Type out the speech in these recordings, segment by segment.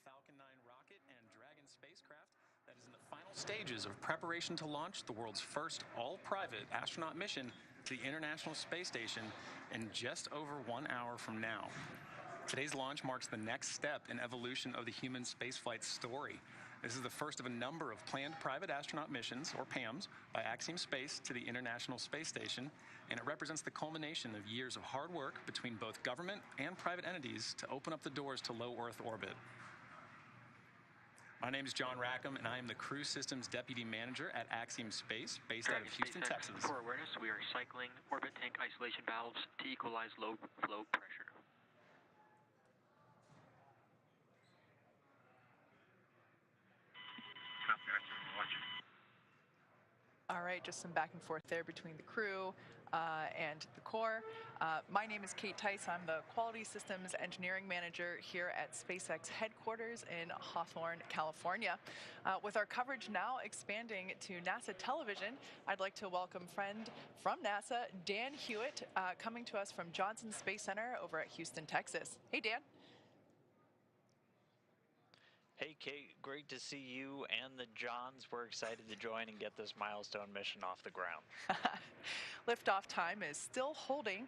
Falcon 9 rocket and Dragon spacecraft that is in the final stages of preparation to launch the world's first all-private astronaut mission to the International Space Station in just over 1 hour from now. Today's launch marks the next step in evolution of the human spaceflight story. This is the first of a number of planned private astronaut missions, or PAMs, by Axiom Space to the International Space Station, and it represents the culmination of years of hard work between both government and private entities to open up the doors to low Earth orbit. My name is John Rackham, and I am the Crew Systems Deputy Manager at Axiom Space, based out of Houston, Texas. For awareness, we are cycling orbit tank isolation valves to equalize low flow pressure. All right, just some back and forth there between the crew and the core. My name is Kate Tice. I'm the Quality Systems Engineering Manager here at SpaceX headquarters in Hawthorne, California. With our coverage now expanding to NASA television, I'd like to welcome friend from NASA, Dan Hewitt, coming to us from Johnson Space Center over at Houston, Texas. Hey, Dan. Hey, Kate, great to see you and the Johns. We're excited to join and get this milestone mission off the ground. Liftoff time is still holding,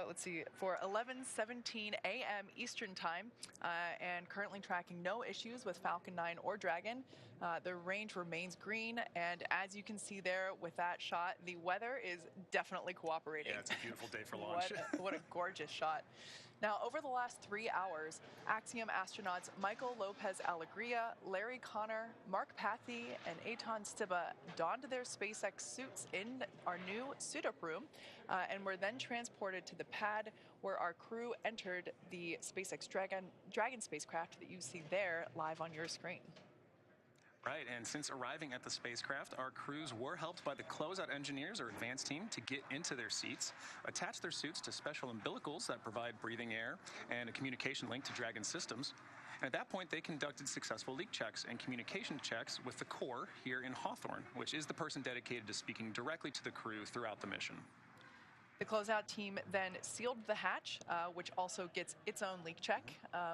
let's see, for 11:17 a.m. Eastern Time, and currently tracking no issues with Falcon 9 or Dragon. The range remains green, and as you can see there with that shot, the weather is definitely cooperating. Yeah, it's a beautiful day for launch. What a gorgeous shot. Now, over the last 3 hours, Axiom astronauts Michael Lopez Alegria, Larry Connor, Mark Pathy, and Eitan Stiba donned their SpaceX suits in our new suit-up room, and were then transported to the pad where our crew entered the SpaceX Dragon spacecraft that you see there live on your screen. Right, and since arriving at the spacecraft, our crews were helped by the closeout engineers or advanced team to get into their seats, attach their suits to special umbilicals that provide breathing air and a communication link to Dragon systems. And at that point, they conducted successful leak checks and communication checks with the core here in Hawthorne, which is the person dedicated to speaking directly to the crew throughout the mission. The closeout team then sealed the hatch, which also gets its own leak check.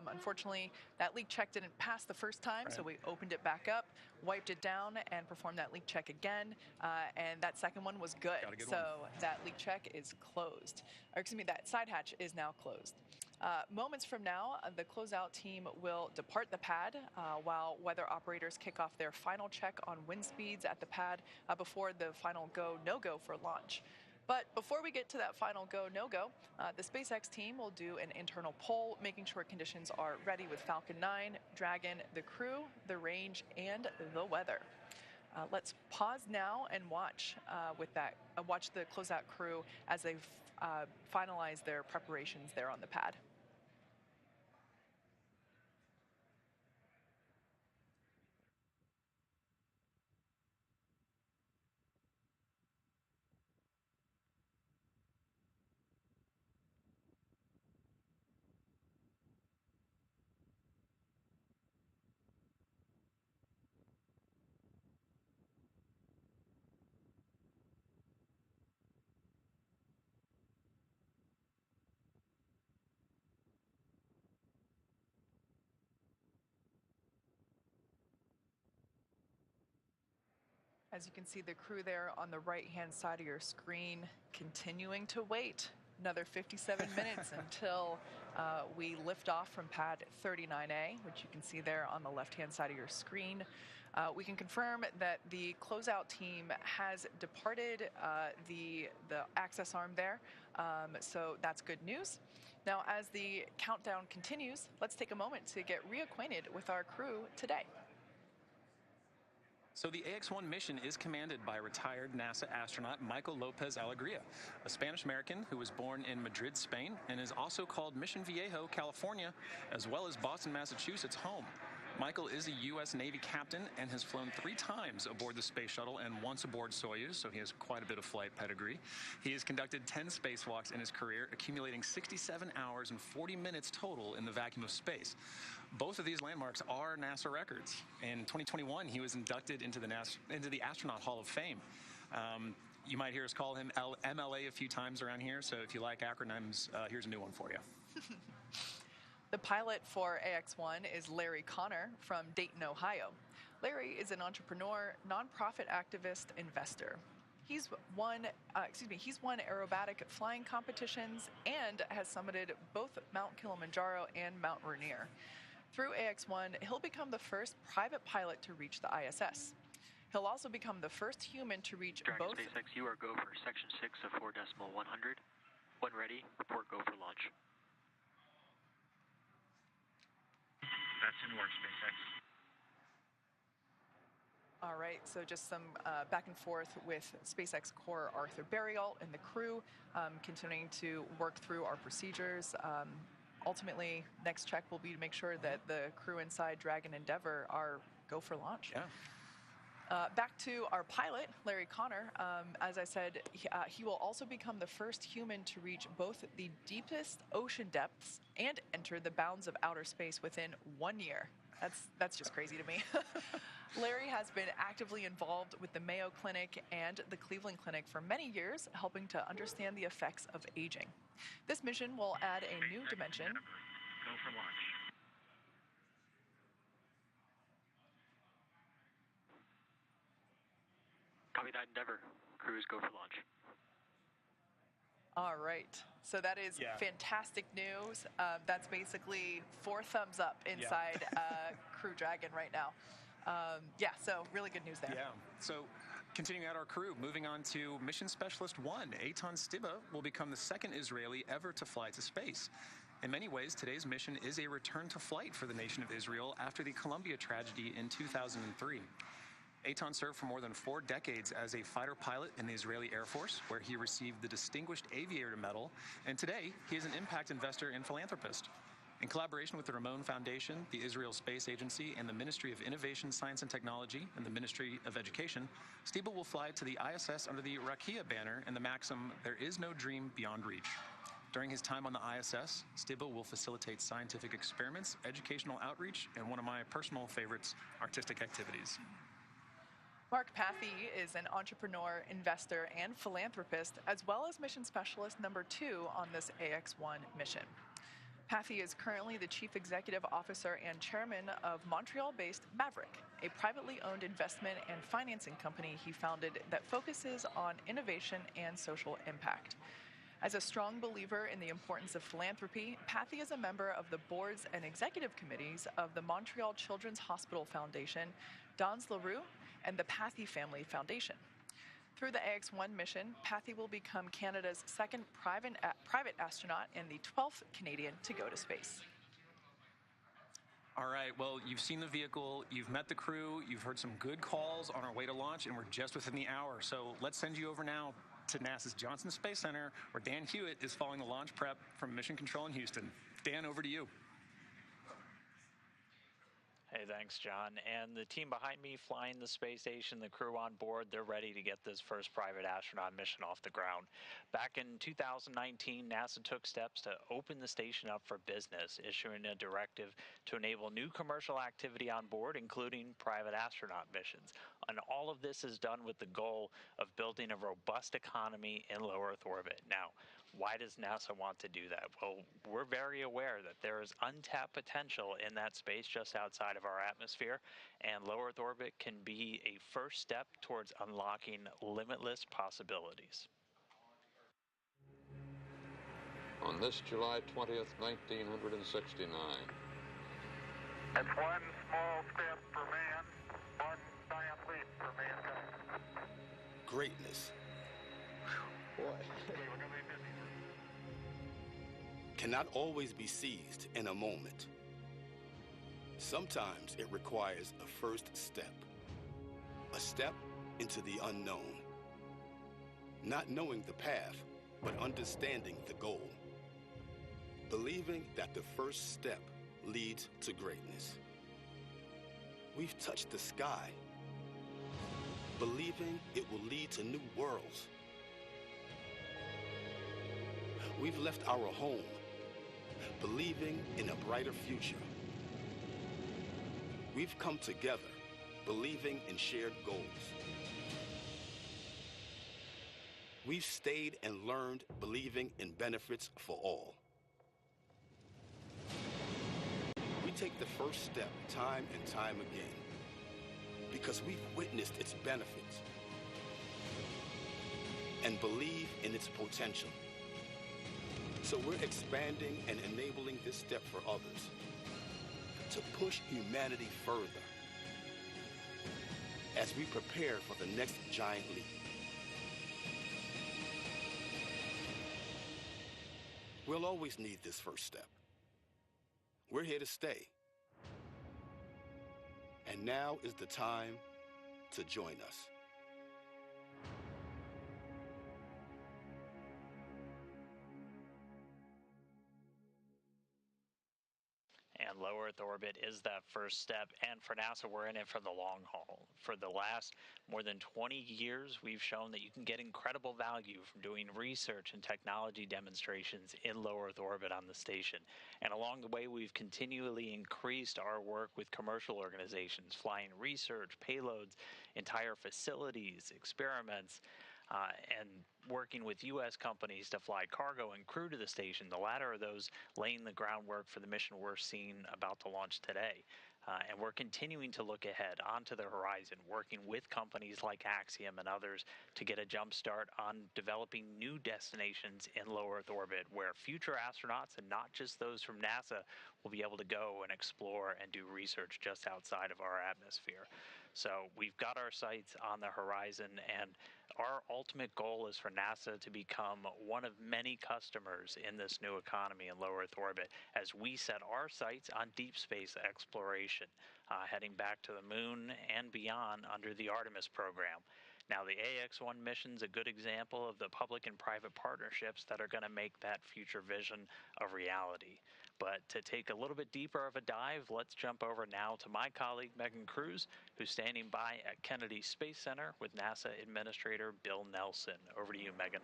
Unfortunately, that leak check didn't pass the first time, so we opened it back up, wiped it down, and performed that leak check again. And that second one was good. So that leak check is closed. Or excuse me, that side hatch is now closed. Moments from now, the closeout team will depart the pad while weather operators kick off their final check on wind speeds at the pad before the final go, no-go for launch. But before we get to that final go, no-go, the SpaceX team will do an internal poll, making sure conditions are ready with Falcon 9, Dragon, the crew, the range, and the weather. Let's pause now and watch watch the closeout crew as they finalize their preparations there on the pad. As you can see, the crew there on the right-hand side of your screen continuing to wait another 57 minutes until we lift off from pad 39A, which you can see there on the left-hand side of your screen. We can confirm that the closeout team has departed the access arm there, so that's good news. Now, as the countdown continues, let's take a moment to get reacquainted with our crew today. So the Ax-1 mission is commanded by retired NASA astronaut Michael Lopez Alegria, a Spanish-American who was born in Madrid, Spain, and is also called Mission Viejo, California, as well as Boston, Massachusetts home. Michael is a U.S. Navy captain and has flown 3 times aboard the space shuttle and once aboard Soyuz, so he has quite a bit of flight pedigree. He has conducted 10 spacewalks in his career, accumulating 67 hours and 40 minutes total in the vacuum of space. Both of these landmarks are NASA records. In 2021, he was inducted into the Astronaut Hall of Fame. You might hear us call him MLA a few times around here, so if you like acronyms, here's a new one for you. The pilot for Ax-1 is Larry Connor from Dayton, Ohio. Larry is an entrepreneur, nonprofit activist, investor. He's won aerobatic flying competitions and has summited both Mount Kilimanjaro and Mount Rainier. Through Ax-1, he'll become the first private pilot to reach the ISS. He'll also become the first human to reach Dragon both... SpaceX, you are go for section 6 of 4.100. When ready, report go for launch. That's in work, SpaceX. All right, so just some back and forth with SpaceX core Arthur Burial and the crew, continuing to work through our procedures. Ultimately, next check will be to make sure that the crew inside Dragon Endeavour are go for launch. Yeah. Back to our pilot, Larry Connor. As I said, he will also become the first human to reach both the deepest ocean depths and enter the bounds of outer space within 1 year. That's just crazy to me. Larry has been actively involved with the Mayo Clinic and the Cleveland Clinic for many years, helping to understand the effects of aging. This mission will add a new dimension. Go for launch. Copy that, Endeavour. Crews go for launch. All right, so that is fantastic news. That's basically 4 thumbs up inside Crew Dragon right now. So really good news there. Yeah, so continuing out our crew, moving on to Mission Specialist 1, Eitan Stiba will become the second Israeli ever to fly to space. In many ways, today's mission is a return to flight for the nation of Israel after the Columbia tragedy in 2003. Eitan served for more than 4 decades as a fighter pilot in the Israeli Air Force, where he received the Distinguished Aviator Medal, and today he is an impact investor and philanthropist. In collaboration with the Ramon Foundation, the Israel Space Agency, and the Ministry of Innovation, Science and Technology, and the Ministry of Education, Stiba will fly to the ISS under the Rakia banner and the maxim, "There is no dream beyond reach." During his time on the ISS, Stiba will facilitate scientific experiments, educational outreach, and one of my personal favorites, artistic activities. Mark Pathy is an entrepreneur, investor, and philanthropist, as well as mission specialist number 2 on this Ax-1 mission. Pathy is currently the chief executive officer and chairman of Montreal-based Maverick, a privately owned investment and financing company he founded that focuses on innovation and social impact. As a strong believer in the importance of philanthropy, Pathy is a member of the boards and executive committees of the Montreal Children's Hospital Foundation, Dans LaRue, and the Pathy Family Foundation. Through the Ax-1 mission, Pathy will become Canada's second private astronaut and the 12th Canadian to go to space. All right, well, you've seen the vehicle, you've met the crew, you've heard some good calls on our way to launch, and we're just within the hour. So let's send you over now to NASA's Johnson Space Center, where Dan Hewitt is following the launch prep from Mission Control in Houston. Dan, over to you. Hey, thanks, John. And the team behind me flying the space station, the crew on board, they're ready to get this first private astronaut mission off the ground. Back in 2019, NASA took steps to open the station up for business, issuing a directive to enable new commercial activity on board, including private astronaut missions. And all of this is done with the goal of building a robust economy in low Earth orbit. Now, why does NASA want to do that? Well, we're very aware that there is untapped potential in that space just outside of our atmosphere, and low Earth orbit can be a first step towards unlocking limitless possibilities. On this July 20th, 1969. It's one small step for man, one giant leap for mankind. Greatness Boy. Okay, we're gonna be busy. cannot always be seized in a moment. Sometimes it requires a first step, a step into the unknown. Not knowing the path, but understanding the goal. Believing that the first step leads to greatness. We've touched the sky, believing it will lead to new worlds. We've left our home, believing in a brighter future. We've come together, believing in shared goals. We've stayed and learned, believing in benefits for all. take the first step time and time again because we've witnessed its benefits and believe in its potential. So we're expanding and enabling this step for others to push humanity further as we prepare for the next giant leap. We'll always need this first step. We're here to stay. And now is the time to join us. And low Earth orbit is that first step. And for NASA, we're in it for the long haul. For the last more than 20 years, we've shown that you can get incredible value from doing research and technology demonstrations in low Earth orbit on the station. And along the way, we've continually increased our work with commercial organizations, flying research, payloads, entire facilities, experiments, and working with U.S. companies to fly cargo and crew to the station, the latter of those laying the groundwork for the mission we're seeing about to launch today. And we're continuing to look ahead onto the horizon, working with companies like Axiom and others to get a jump start on developing new destinations in low Earth orbit where future astronauts, and not just those from NASA, will be able to go and explore and do research just outside of our atmosphere. So we've got our sights on the horizon, and our ultimate goal is for NASA to become one of many customers in this new economy in low Earth orbit as we set our sights on deep space exploration, heading back to the moon and beyond under the Artemis program. Now, the Ax-1 mission's a good example of the public and private partnerships that are going to make that future vision a reality. But to take a little bit deeper of a dive, let's jump over now to my colleague, Megan Cruz, who's standing by at Kennedy Space Center with NASA Administrator Bill Nelson. Over to you, Megan.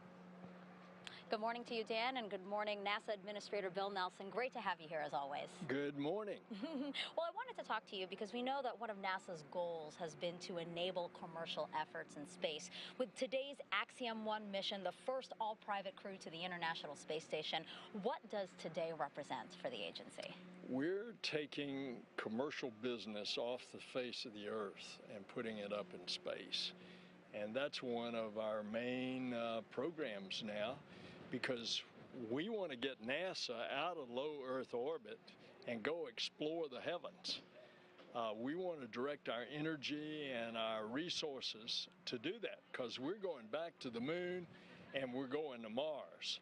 Good morning to you, Dan, and good morning, NASA Administrator Bill Nelson. Great to have you here, as always. Good morning. Well, I wanted to talk to you because we know that one of NASA's goals has been to enable commercial efforts in space. With today's Axiom-1 mission, the first all-private crew to the International Space Station, what does today represent for the agency? We're taking commercial business off the face of the Earth and putting it up in space. And that's one of our main programs now, because we want to get NASA out of low Earth orbit and go explore the heavens. We want to direct our energy and our resources to do that, because we're going back to the moon and we're going to Mars.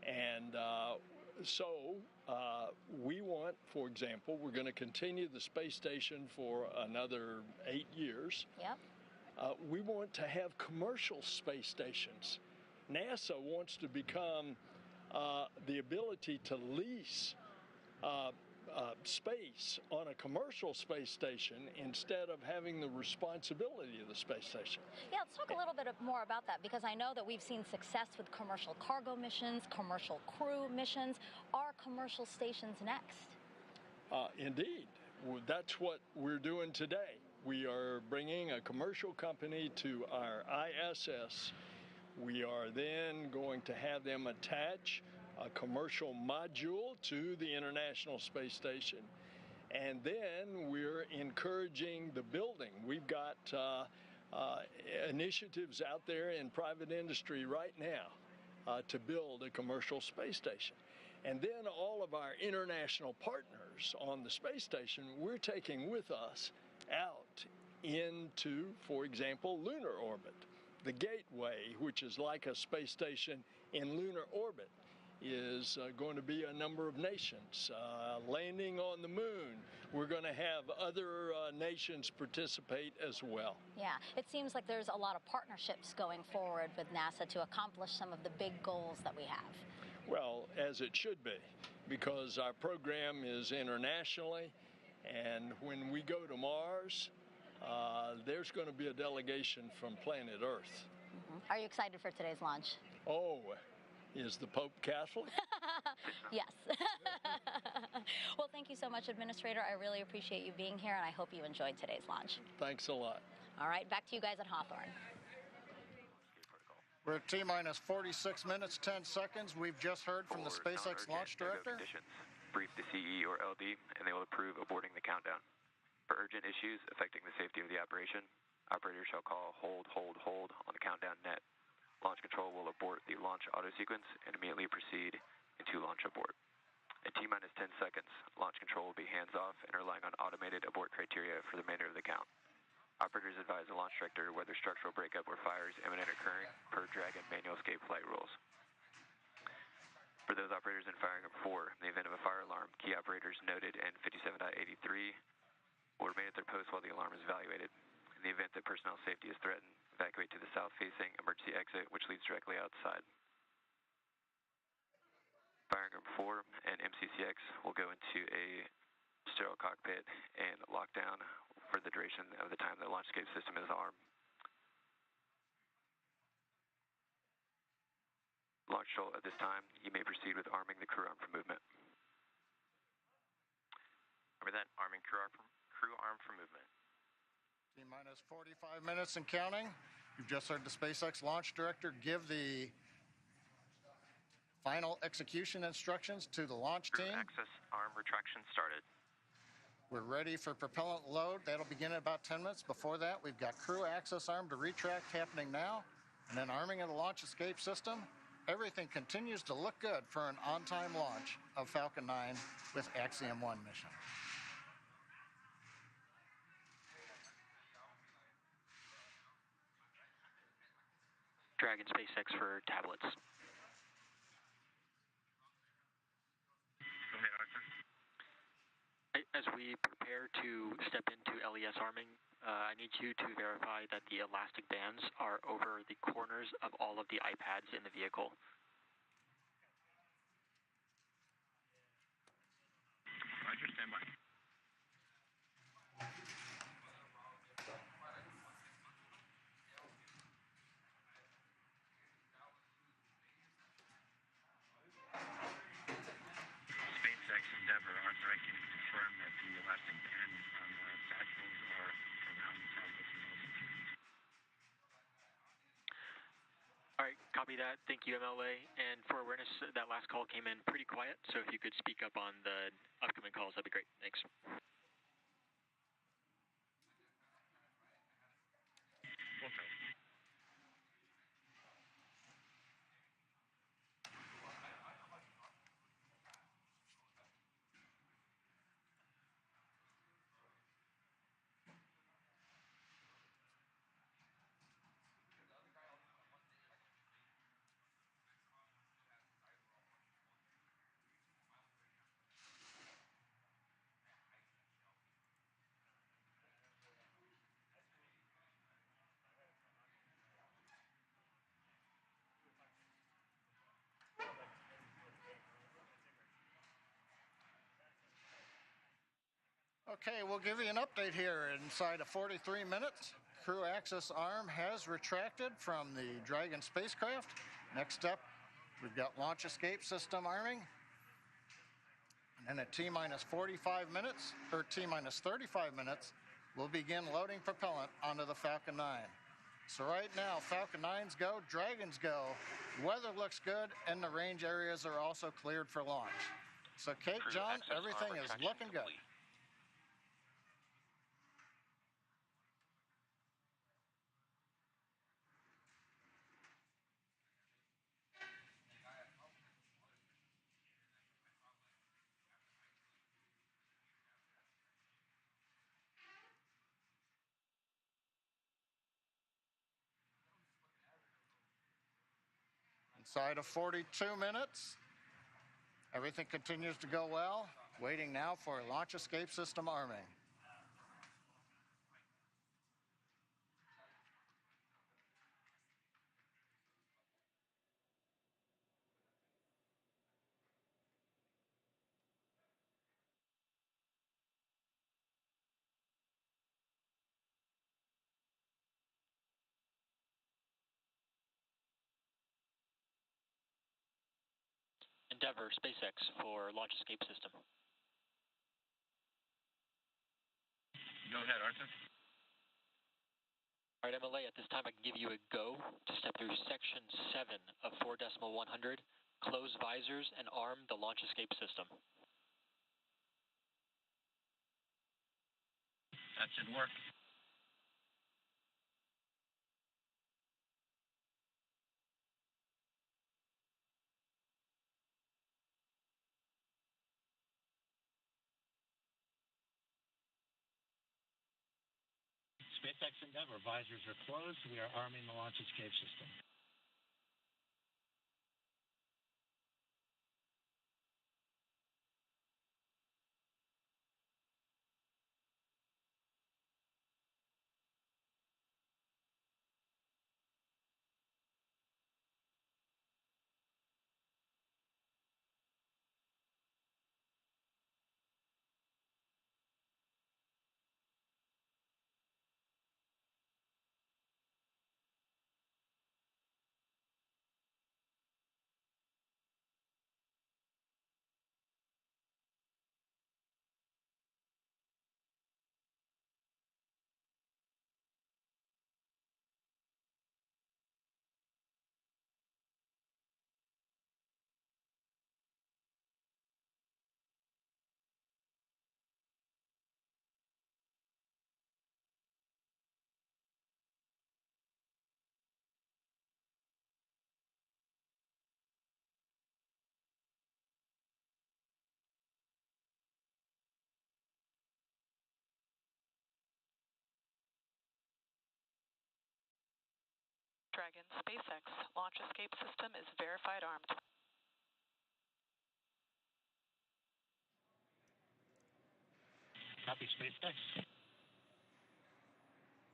And so we want, for example, we're going to continue the space station for another 8 years. Yep. We want to have commercial space stations. NASA wants to become the ability to lease space on a commercial space station instead of having the responsibility of the space station. Yeah, let's talk a little bit more about that, because I know that we've seen success with commercial cargo missions, commercial crew missions. Are commercial stations next? Indeed. That's what we're doing today. We are bringing a commercial company to our ISS. We are then going to have them attach a commercial module to the International Space Station. And then we're encouraging the building. We've got initiatives out there in private industry right now to build a commercial space station. And then all of our international partners on the space station, we're taking with us out into, for example, lunar orbit. The Gateway, which is like a space station in lunar orbit, is going to be a number of nations. Landing on the moon, we're going to have other nations participate as well. Yeah, it seems like there's a lot of partnerships going forward with NASA to accomplish some of the big goals that we have. Well, as it should be, because our program is internationally, and when we go to Mars, there's going to be a delegation from planet Earth. Are you excited for today's launch? Oh, is the Pope Catholic? Yes. Well, thank you so much, Administrator. I really appreciate you being here, and I hope you enjoyed today's launch. Thanks a lot. All right, back to you guys at Hawthorne. We're at T-minus 46 minutes, 10 seconds. We've just heard from the SpaceX launch director. brief the CE or LD, and they will approve aborting the countdown. For urgent issues affecting the safety of the operation, operators shall call hold, hold, hold on the countdown net. Launch control will abort the launch auto sequence and immediately proceed into launch abort. At T-minus 10 seconds, launch control will be hands-off and relying on automated abort criteria for the remainder of the count. Operators advise the launch director whether structural breakup or fires imminent occurring per Dragon manual escape flight rules. For those operators in firing group 4, in the event of a fire alarm, key operators noted in 57.83 will remain at their post while the alarm is evaluated. In the event that personnel safety is threatened, evacuate to the south-facing emergency exit, which leads directly outside. Firing group 4 and MCCX will go into a sterile cockpit and lock down for the duration of the time the launch escape system is armed. Launch control at this time, you may proceed with arming the crew arm for movement. Over that, arming crew arm for movement. T-minus 45 minutes and counting. You've just heard the SpaceX launch director give the final execution instructions to the launch Crew team. access arm retraction started. We're ready for propellant load. That'll begin in about 10 minutes. Before that, we've got crew access arm to retract happening now, and then arming of the launch escape system. Everything continues to look good for an on-time launch of Falcon 9 with Axiom 1 mission. Dragon SpaceX for tablets. Go ahead, Arthur. As we prepare to step into LES arming, I need you to verify that the elastic bands are over the corners of all of the iPads in the vehicle. Roger, stand by. SpaceX Endeavor, Arthur, I can confirm that the elastic bands on the satchels are around the tablets and also. All right, copy that. Thank you, MLA. And for awareness, that last call came in pretty quiet, so if you could speak up on the upcoming calls, that'd be great. Thanks. Okay. Okay, we'll give you an update here. Inside of 43 minutes, crew access arm has retracted from the Dragon spacecraft. Next up, we've got launch escape system arming. And then at T-minus 45 minutes, or T-minus 35 minutes, we'll begin loading propellant onto the Falcon 9. So right now, Falcon 9s go, Dragons go. Weather looks good, and the range areas are also cleared for launch. So Kate, Crew John, access everything arm is retraction looking good. complete. Inside of 42 minutes, everything continues to go well. Waiting now for launch escape system arming. Endeavor SpaceX for launch escape system. Go ahead, Arthur. All right, MLA, at this time I can give you a go to step through section 7 of 4.100, close visors and arm the launch escape system. That should work. SpaceX Endeavour visors are closed. We are arming the launch escape system. Dragon SpaceX launch escape system is verified armed. Copy, SpaceX.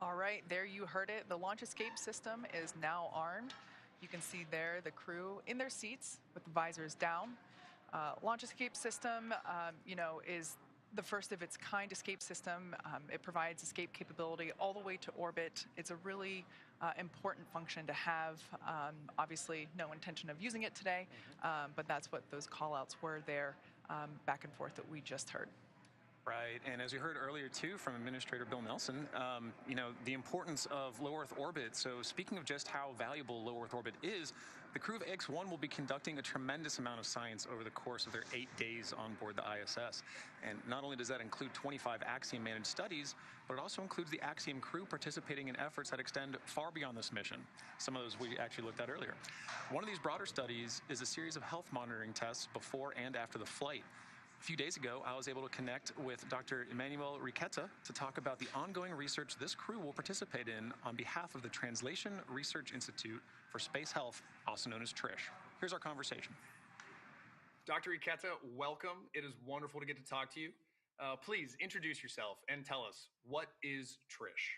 All right, there you heard it. The launch escape system is now armed. You can see there the crew in their seats with the visors down. Launch escape system, is the first of its kind escape system. It provides escape capability all the way to orbit. It's a really important function to have. Obviously, no intention of using it today, but that's what those call-outs were there back and forth that we just heard. Right, and as we heard earlier too from Administrator Bill Nelson, the importance of low Earth orbit. So speaking of just how valuable low Earth orbit is, the crew of Ax-1 will be conducting a tremendous amount of science over the course of their 8 days on board the ISS. And not only does that include 25 Axiom managed studies, but it also includes the Axiom crew participating in efforts that extend far beyond this mission. Some of those we actually looked at earlier. One of these broader studies is a series of health monitoring tests before and after the flight. A few days ago, I was able to connect with Dr. Emmanuel Riqueta to talk about the ongoing research this crew will participate in on behalf of the Translation Research Institute for Space Health, also known as TRISH. Here's our conversation. Dr. Riqueta, welcome. It is wonderful to get to talk to you. Please introduce yourself and tell us, what is TRISH?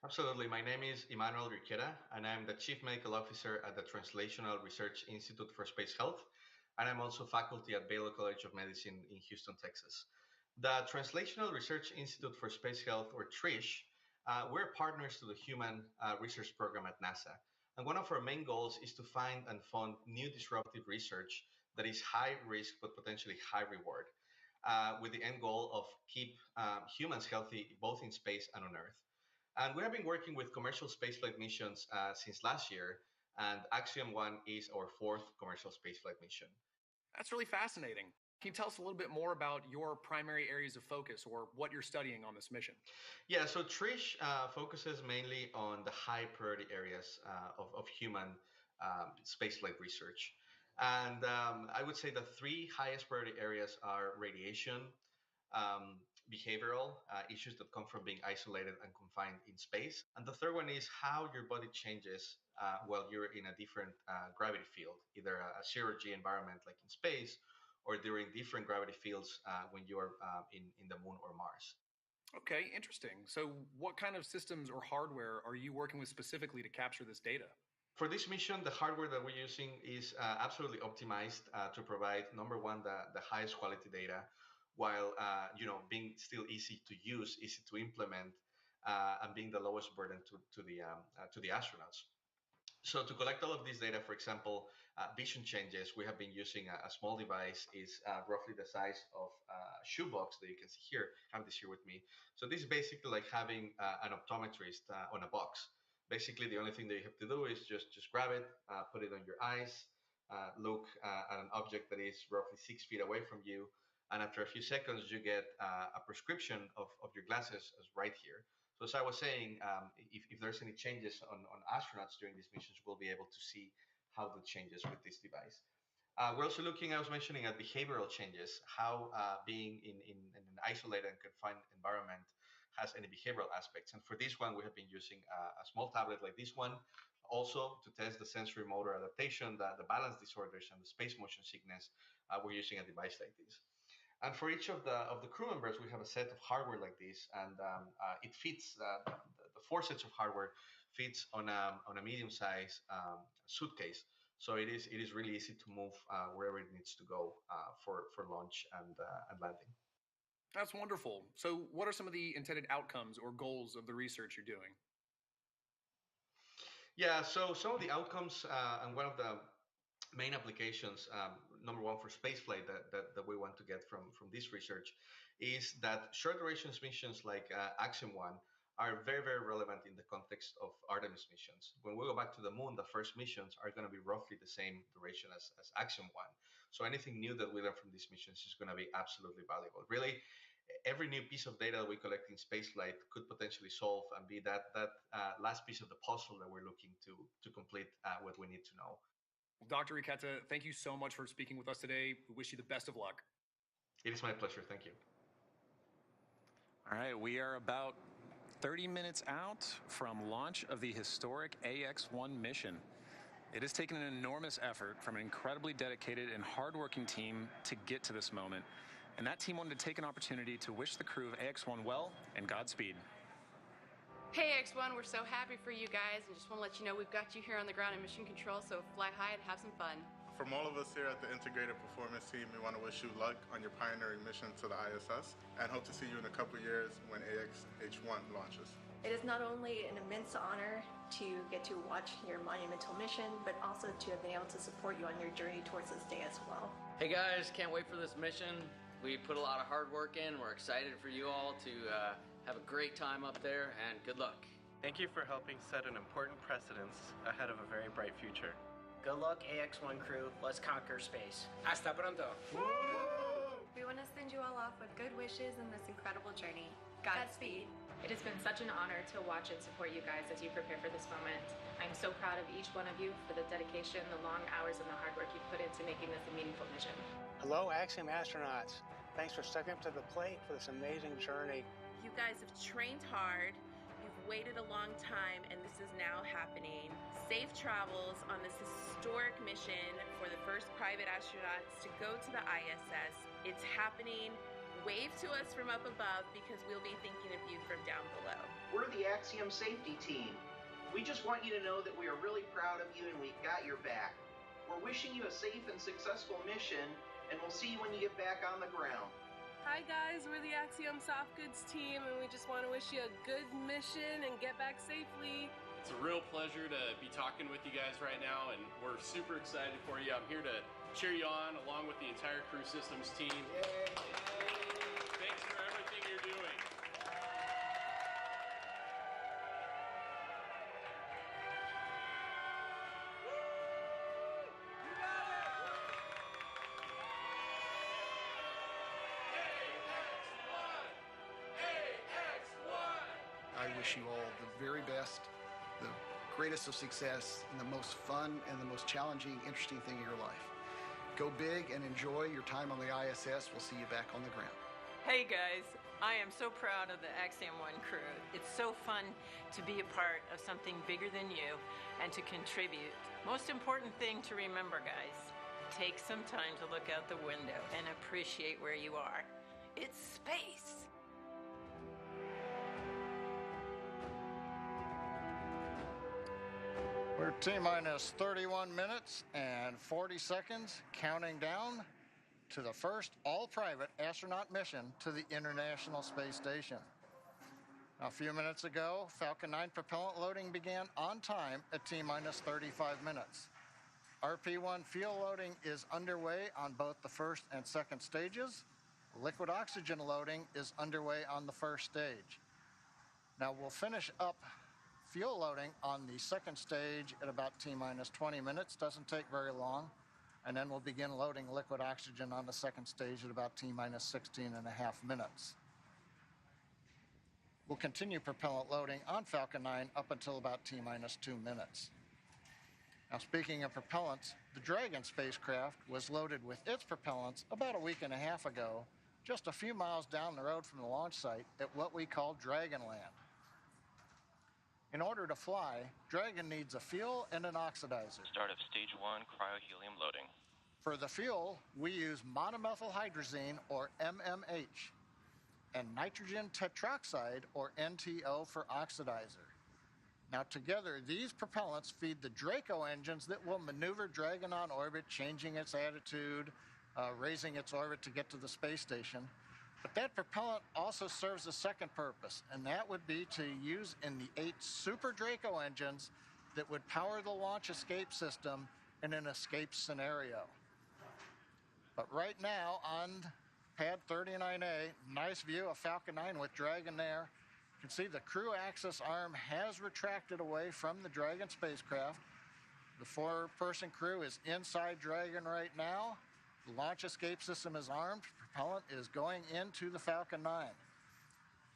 Absolutely. My name is Emmanuel Riqueta, and I'm the Chief Medical Officer at the Translational Research Institute for Space Health. And I'm also faculty at Baylor College of Medicine in Houston, Texas. The Translational Research Institute for Space Health, or TRISH, we're partners to the Human Research Program at NASA. And one of our main goals is to find and fund new disruptive research that is high risk but potentially high reward, with the end goal of keep humans healthy both in space and on Earth. And we have been working with commercial spaceflight missions since last year, and Axiom 1 is our 4th commercial spaceflight mission. That's really fascinating. Can you tell us a little bit more about your primary areas of focus or what you're studying on this mission? Yeah, so TRISH focuses mainly on the high priority areas of human spaceflight research. And I would say the 3 highest priority areas are radiation, behavioral issues that come from being isolated and confined in space. And the third one is how your body changes while you're in a different gravity field, either a zero-G environment like in space, or during different gravity fields when you are in the moon or Mars. Okay, interesting. So what kind of systems or hardware are you working with specifically to capture this data? For this mission, the hardware that we're using is absolutely optimized to provide, number one, the highest quality data, while being still easy to use, easy to implement, and being the lowest burden to the astronauts. So to collect all of this data, for example, vision changes, we have been using a small device, is roughly the size of a shoebox that you can see here. I have this here with me. So this is basically like having an optometrist on a box. Basically, the only thing that you have to do is just grab it, put it on your eyes, look at an object that is roughly 6 feet away from you, And after a few seconds, you get a prescription of your glasses as right here. So as I was saying, if there's any changes on astronauts during these missions, we'll be able to see how that changes with this device. We're also looking, I was mentioning, at behavioral changes, how being in an isolated and confined environment has any behavioral aspects. And for this one, we have been using a small tablet like this one, also to test the sensory motor adaptation, the balance disorders, and the space motion sickness. We're using a device like this. And for each of the crew members, we have a set of hardware like this, and it fits. The 4 sets of hardware fits on a medium-sized suitcase. So it is really easy to move wherever it needs to go for launch and landing. That's wonderful. So what are some of the intended outcomes or goals of the research you're doing? Yeah, so some of the outcomes and one of the main applications, number one for spaceflight that we want to get from this research is that short duration missions like Axiom-1 are very, very relevant in the context of Artemis missions. When we go back to the moon, the first missions are going to be roughly the same duration as Axiom-1. So anything new that we learn from these missions is going to be absolutely valuable. Really, every new piece of data that we collect in spaceflight could potentially solve and be that last piece of the puzzle that we're looking to complete what we need to know. Dr. Riquetta, thank you so much for speaking with us today. We wish you the best of luck. It is my pleasure. Thank you. All right, we are about 30 minutes out from launch of the historic Ax-1 mission. It has taken an enormous effort from an incredibly dedicated and hardworking team to get to this moment. And that team wanted to take an opportunity to wish the crew of Ax-1 well and Godspeed. Hey Ax-1, we're so happy for you guys, and just want to let you know we've got you here on the ground in mission control, so fly high and have some fun. From all of us here at the Integrated Performance Team, we want to wish you luck on your pioneering mission to the ISS, and hope to see you in a couple years when Ax-1 launches. It is not only an immense honor to get to watch your monumental mission, but also to have been able to support you on your journey towards this day as well. Hey guys, can't wait for this mission. We put a lot of hard work in. We're excited for you all to have a great time up there, and good luck. Thank you for helping set an important precedence ahead of a very bright future. Good luck, Ax-1 crew. Let's conquer space. Hasta pronto. We want to send you all off with good wishes in this incredible journey. Godspeed. It has been such an honor to watch and support you guys as you prepare for this moment. I'm so proud of each one of you for the dedication, the long hours, and the hard work you've put into making this a meaningful mission. Hello, Axiom astronauts. Thanks for stepping up to the plate for this amazing journey. You guys have trained hard, you've waited a long time, and this is now happening. Safe travels on this historic mission for the first private astronauts to go to the ISS. It's happening. Wave to us from up above, because we'll be thinking of you from down below. We're the Axiom safety team. We just want you to know that we are really proud of you and we've got your back. We're wishing you a safe and successful mission, and we'll see you when you get back on the ground. Hi guys, we're the Axiom soft goods team, and we just want to wish you a good mission and get back safely. It's a real pleasure to be talking with you guys right now, and we're super excited for you. I'm here to cheer you on along with the entire Crew Systems team. Yay. Thanks for everything you're doing. I wish you all the very best, the greatest of success, and the most fun and the most challenging, interesting thing in your life. Go big and enjoy your time on the ISS. We'll see you back on the ground. Hey guys, I am so proud of the Axiom-1 crew. It's so fun to be a part of something bigger than you and to contribute. Most important thing to remember, guys, take some time to look out the window and appreciate where you are. It's space. We're T-minus 31 minutes and 40 seconds, counting down to the first all-private astronaut mission to the International Space Station. A few minutes ago, Falcon 9 propellant loading began on time at T-minus 35 minutes. RP-1 fuel loading is underway on both the first and second stages. Liquid oxygen loading is underway on the first stage. Now we'll finish up fuel loading on the second stage at about T-minus 20 minutes. Doesn't take very long. and then we'll begin loading liquid oxygen on the second stage at about T-minus 16.5 minutes. We'll continue propellant loading on Falcon 9 up until about T-minus 2 minutes. Now, speaking of propellants, the Dragon spacecraft was loaded with its propellants about a week and a half ago, just a few miles down the road from the launch site at what we call Dragonland. In order to fly, Dragon needs a fuel and an oxidizer. Start of stage 1 cryo-helium loading. For the fuel, we use monomethyl hydrazine, or MMH, and nitrogen tetroxide, or NTO, for oxidizer. Now together, these propellants feed the Draco engines that will maneuver Dragon on orbit, changing its attitude, raising its orbit to get to the space station. But that propellant also serves a second purpose, and that would be to use in the 8 Super Draco engines that would power the launch escape system in an escape scenario. But right now on pad 39A, nice view of Falcon 9 with Dragon there. You can see the crew axis arm has retracted away from the Dragon spacecraft. The 4-person crew is inside Dragon right now. The launch escape system is armed. Propellant is going into the Falcon 9.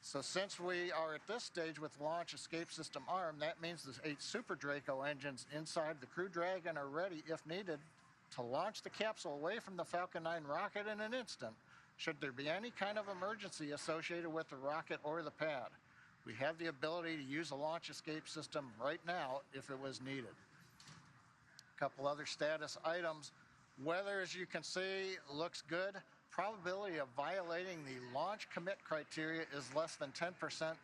So since we are at this stage with launch escape system armed, that means the 8 Super Draco engines inside the Crew Dragon are ready, if needed, to launch the capsule away from the Falcon 9 rocket in an instant, should there be any kind of emergency associated with the rocket or the pad. We have the ability to use a launch escape system right now if it was needed. A couple other status items. Weather, as you can see, looks good. Probability of violating the launch commit criteria is less than 10%.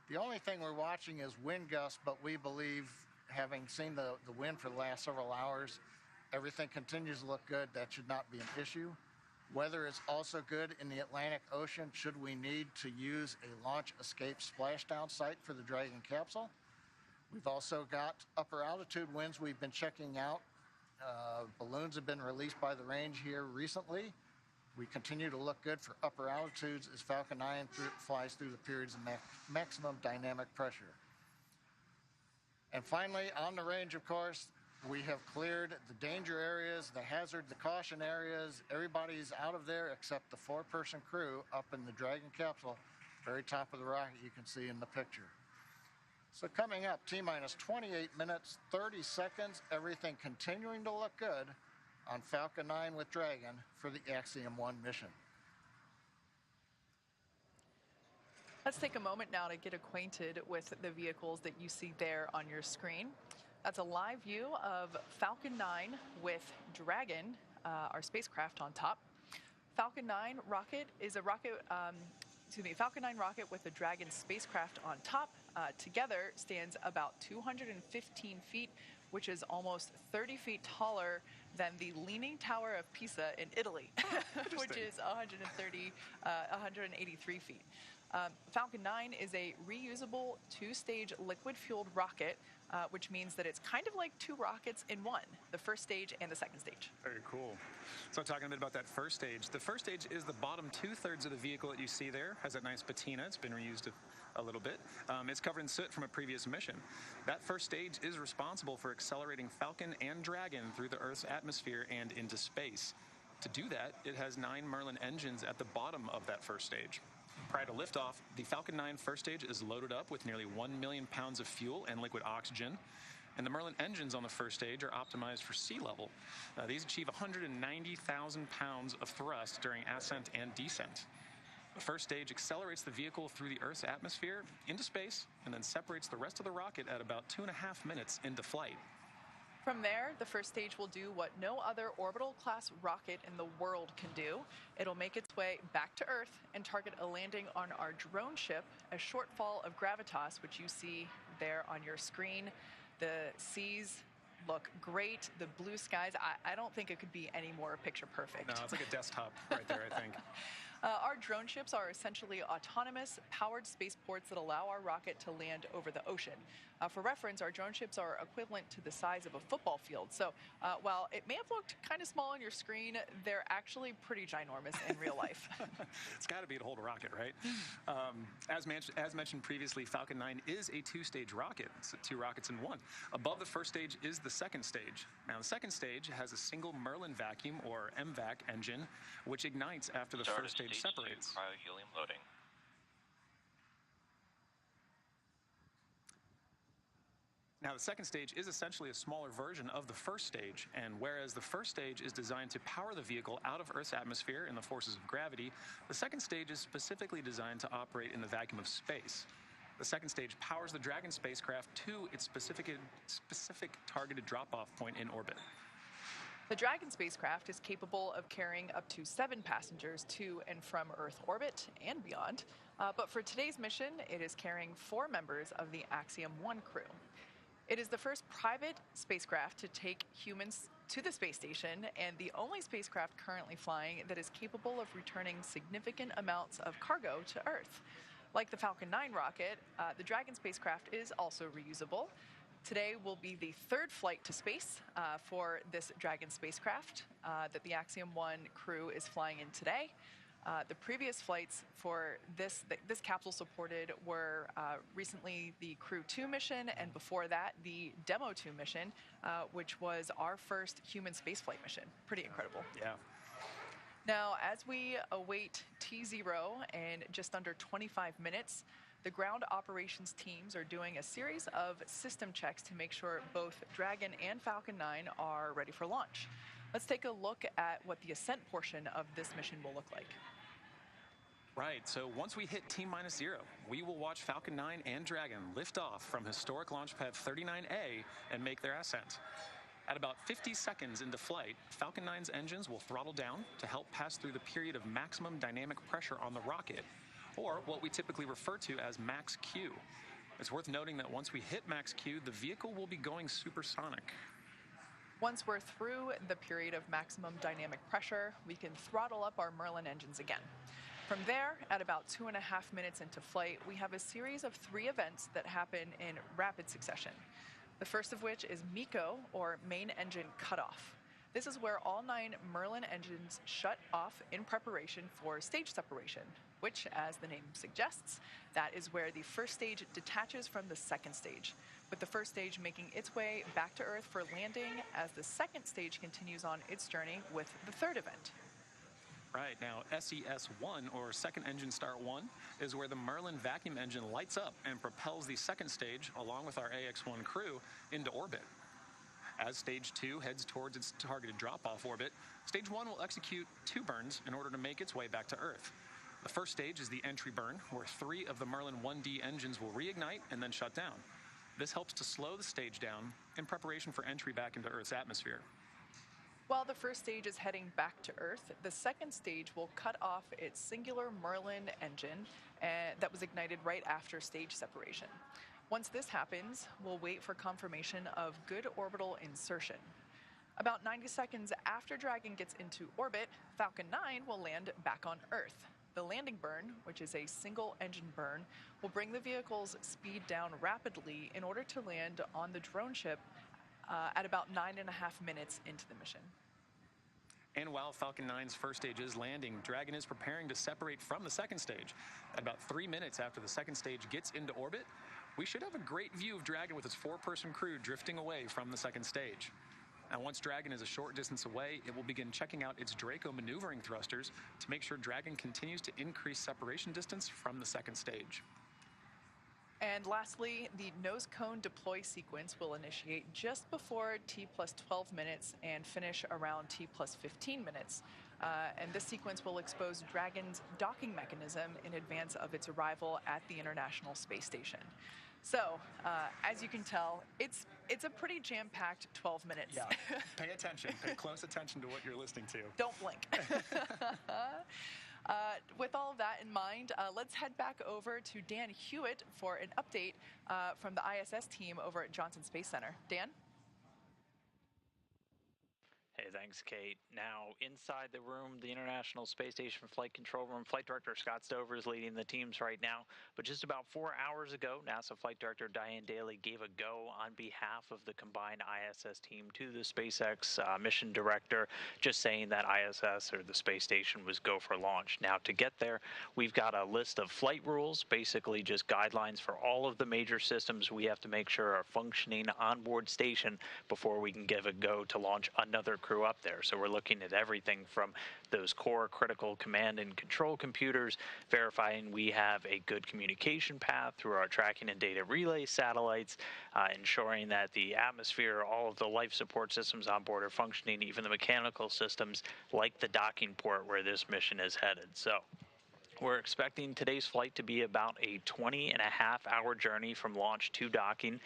The only thing we're watching is wind gusts, but we believe, having seen the wind for the last several hours, everything continues to look good. That should not be an issue. Weather is also good in the Atlantic Ocean should we need to use a launch escape splashdown site for the Dragon capsule. We've also got upper altitude winds we've been checking out. Balloons have been released by the range here recently. We continue to look good for upper altitudes as Falcon 9 flies through the periods of maximum dynamic pressure. And finally, on the range, of course, we have cleared the danger areas, the hazard, the caution areas. Everybody's out of there except the 4-person crew up in the Dragon capsule, very top of the rocket you can see in the picture. So coming up, T-minus 28 minutes, 30 seconds, everything continuing to look good on Falcon 9 with Dragon for the Axiom 1 mission. Let's take a moment now to get acquainted with the vehicles that you see there on your screen. That's a live view of Falcon 9 with Dragon, our spacecraft on top. Falcon 9 rocket is a Falcon 9 rocket with the Dragon spacecraft on top. Together stands about 215 feet, which is almost 30 feet taller than the Leaning Tower of Pisa in Italy, which is 183 feet. Falcon 9 is a reusable 2-stage liquid-fueled rocket, which means that it's kind of like 2 rockets in one, the first stage and the second stage. Very cool. So talking a bit about that first stage. The first stage is the bottom 2/3 of the vehicle that you see there. Has a nice patina. It's been reused a little bit. It's covered in soot from a previous mission. That first stage is responsible for accelerating Falcon and Dragon through the Earth's atmosphere and into space. To do that, it has 9 Merlin engines at the bottom of that first stage. Prior to liftoff, the Falcon 9 first stage is loaded up with nearly 1 million pounds of fuel and liquid oxygen. And the Merlin engines on the first stage are optimized for sea level. These achieve 190,000 pounds of thrust during ascent and descent. The first stage accelerates the vehicle through the Earth's atmosphere into space and then separates the rest of the rocket at about 2.5 minutes into flight. From there, the first stage will do what no other orbital-class rocket in the world can do. It'll make its way back to Earth and target a landing on our drone ship, a shortfall of gravitas, which you see there on your screen. The seas look great. The blue skies, I don't think it could be any more picture perfect. No, it's like a desktop right there, I think. Our drone ships are essentially autonomous, powered spaceports that allow our rocket to land over the ocean. For reference, our drone ships are equivalent to the size of a football field. So while it may have looked kind of small on your screen, they're actually pretty ginormous in real life. It's got to be to hold a rocket, right? As mentioned previously, Falcon 9 is a two-stage rocket. It's 2 rockets in one. Above the first stage is the second stage. Now, the second stage has a single Merlin vacuum, or MVAC, engine, which ignites after the first stage separates. Cryo helium loading. Now, the second stage is essentially a smaller version of the first stage, and whereas the first stage is designed to power the vehicle out of Earth's atmosphere and the forces of gravity, the second stage is specifically designed to operate in the vacuum of space. The second stage powers the Dragon spacecraft to its specific targeted drop-off point in orbit. The Dragon spacecraft is capable of carrying up to 7 passengers to and from Earth orbit and beyond, but for today's mission, it is carrying 4 members of the Axiom 1 crew. It is the first private spacecraft to take humans to the space station and the only spacecraft currently flying that is capable of returning significant amounts of cargo to Earth. Like the Falcon 9 rocket, the Dragon spacecraft is also reusable. Today will be the 3rd flight to space for this Dragon spacecraft that the Axiom 1 crew is flying in today. The previous flights for this capsule supported were recently the Crew 2 mission, and before that, the Demo 2 mission, which was our first human spaceflight mission. Pretty incredible. Yeah. Now, as we await T0 in just under 25 minutes, the ground operations teams are doing a series of system checks to make sure both Dragon and Falcon 9 are ready for launch. Let's take a look at what the Ascent portion of this mission will look like. Right, so once we hit T-0, we will watch Falcon 9 and Dragon lift off from historic launch pad 39A and make their ascent. At about 50 seconds into flight, Falcon 9's engines will throttle down to help pass through the period of maximum dynamic pressure on the rocket, or what we typically refer to as max Q. It's worth noting that once we hit max Q, the vehicle will be going supersonic. Once we're through the period of maximum dynamic pressure, we can throttle up our Merlin engines again. From there, at about 2.5 minutes into flight, we have a series of 3 events that happen in rapid succession. The first of which is MECO, or main engine cutoff. This is where all 9 Merlin engines shut off in preparation for stage separation, which, as the name suggests, that is where the first stage detaches from the second stage, with the first stage making its way back to Earth for landing as the second stage continues on its journey with the 3rd event. Right, now SES-1, or Second Engine Start 1, is where the Merlin vacuum engine lights up and propels the second stage, along with our Ax-1 crew, into orbit. As Stage 2 heads towards its targeted drop-off orbit, Stage 1 will execute 2 burns in order to make its way back to Earth. The first stage is the entry burn, where 3 of the Merlin 1D engines will reignite and then shut down. This helps to slow the stage down in preparation for entry back into Earth's atmosphere. While the first stage is heading back to Earth, the second stage will cut off its singular Merlin engine that was ignited right after stage separation. Once this happens, we'll wait for confirmation of good orbital insertion. About 90 seconds after Dragon gets into orbit, Falcon 9 will land back on Earth. The landing burn, which is a single engine burn, will bring the vehicle's speed down rapidly in order to land on the drone ship at about 9.5 minutes into the mission. And while Falcon 9's first stage is landing, Dragon is preparing to separate from the second stage. At about 3 minutes after the second stage gets into orbit, we should have a great view of Dragon with its 4-person crew drifting away from the second stage. Now, once Dragon is a short distance away, it will begin checking out its Draco maneuvering thrusters to make sure Dragon continues to increase separation distance from the second stage. And lastly, the nose cone deploy sequence will initiate just before T+12 minutes and finish around T+15 minutes. And this sequence will expose Dragon's docking mechanism in advance of its arrival at the International Space Station. So, as you can tell, it's a pretty jam-packed 12 minutes. Yeah, pay attention. Pay close attention to what you're listening to. Don't blink. With all of that in mind, let's head back over to Dan Hewitt for an update from the ISS team over at Johnson Space Center. Dan? Hey, thanks, Kate. Now, inside the room, the International Space Station Flight Control Room, Flight Director Scott Stover is leading the teams right now. But just about 4 hours ago, NASA Flight Director Diane Daly gave a go on behalf of the combined ISS team to the SpaceX mission director, just saying that ISS, or the space station, was go for launch. Now, to get there, we've got a list of flight rules, basically just guidelines for all of the major systems we have to make sure are functioning on board station before we can give a go to launch another crew up there. So we're looking at everything from those core critical command and control computers, verifying we have a good communication path through our tracking and data relay satellites, ensuring that the atmosphere, all of the life support systems on board are functioning, even the mechanical systems like the docking port where this mission is headed. So we're expecting today's flight to be about a 20.5-hour journey from launch to docking,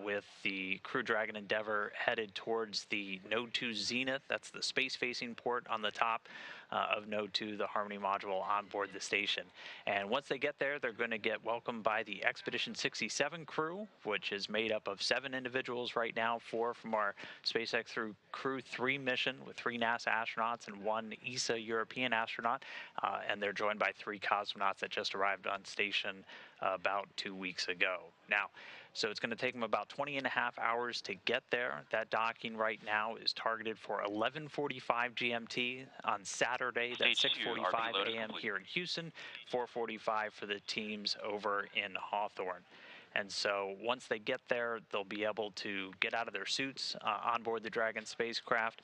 with the Crew Dragon Endeavour headed towards the Node 2 Zenith. That's the space-facing port on the top of Node 2, the Harmony module on board the station. And once they get there, they're going to get welcomed by the Expedition 67 crew, which is made up of 7 individuals right now, 4 from our SpaceX through Crew 3 mission with 3 NASA astronauts and 1 ESA European astronaut, and they're joined by 3 cosmonauts that just arrived on station about 2 weeks ago. Now, so it's going to take them about 20.5 hours to get there. That docking right now is targeted for 11:45 GMT on Saturday. That's 6:45 a.m. here in Houston, 4:45 for the teams over in Hawthorne. And so once they get there, they'll be able to get out of their suits on board the Dragon spacecraft,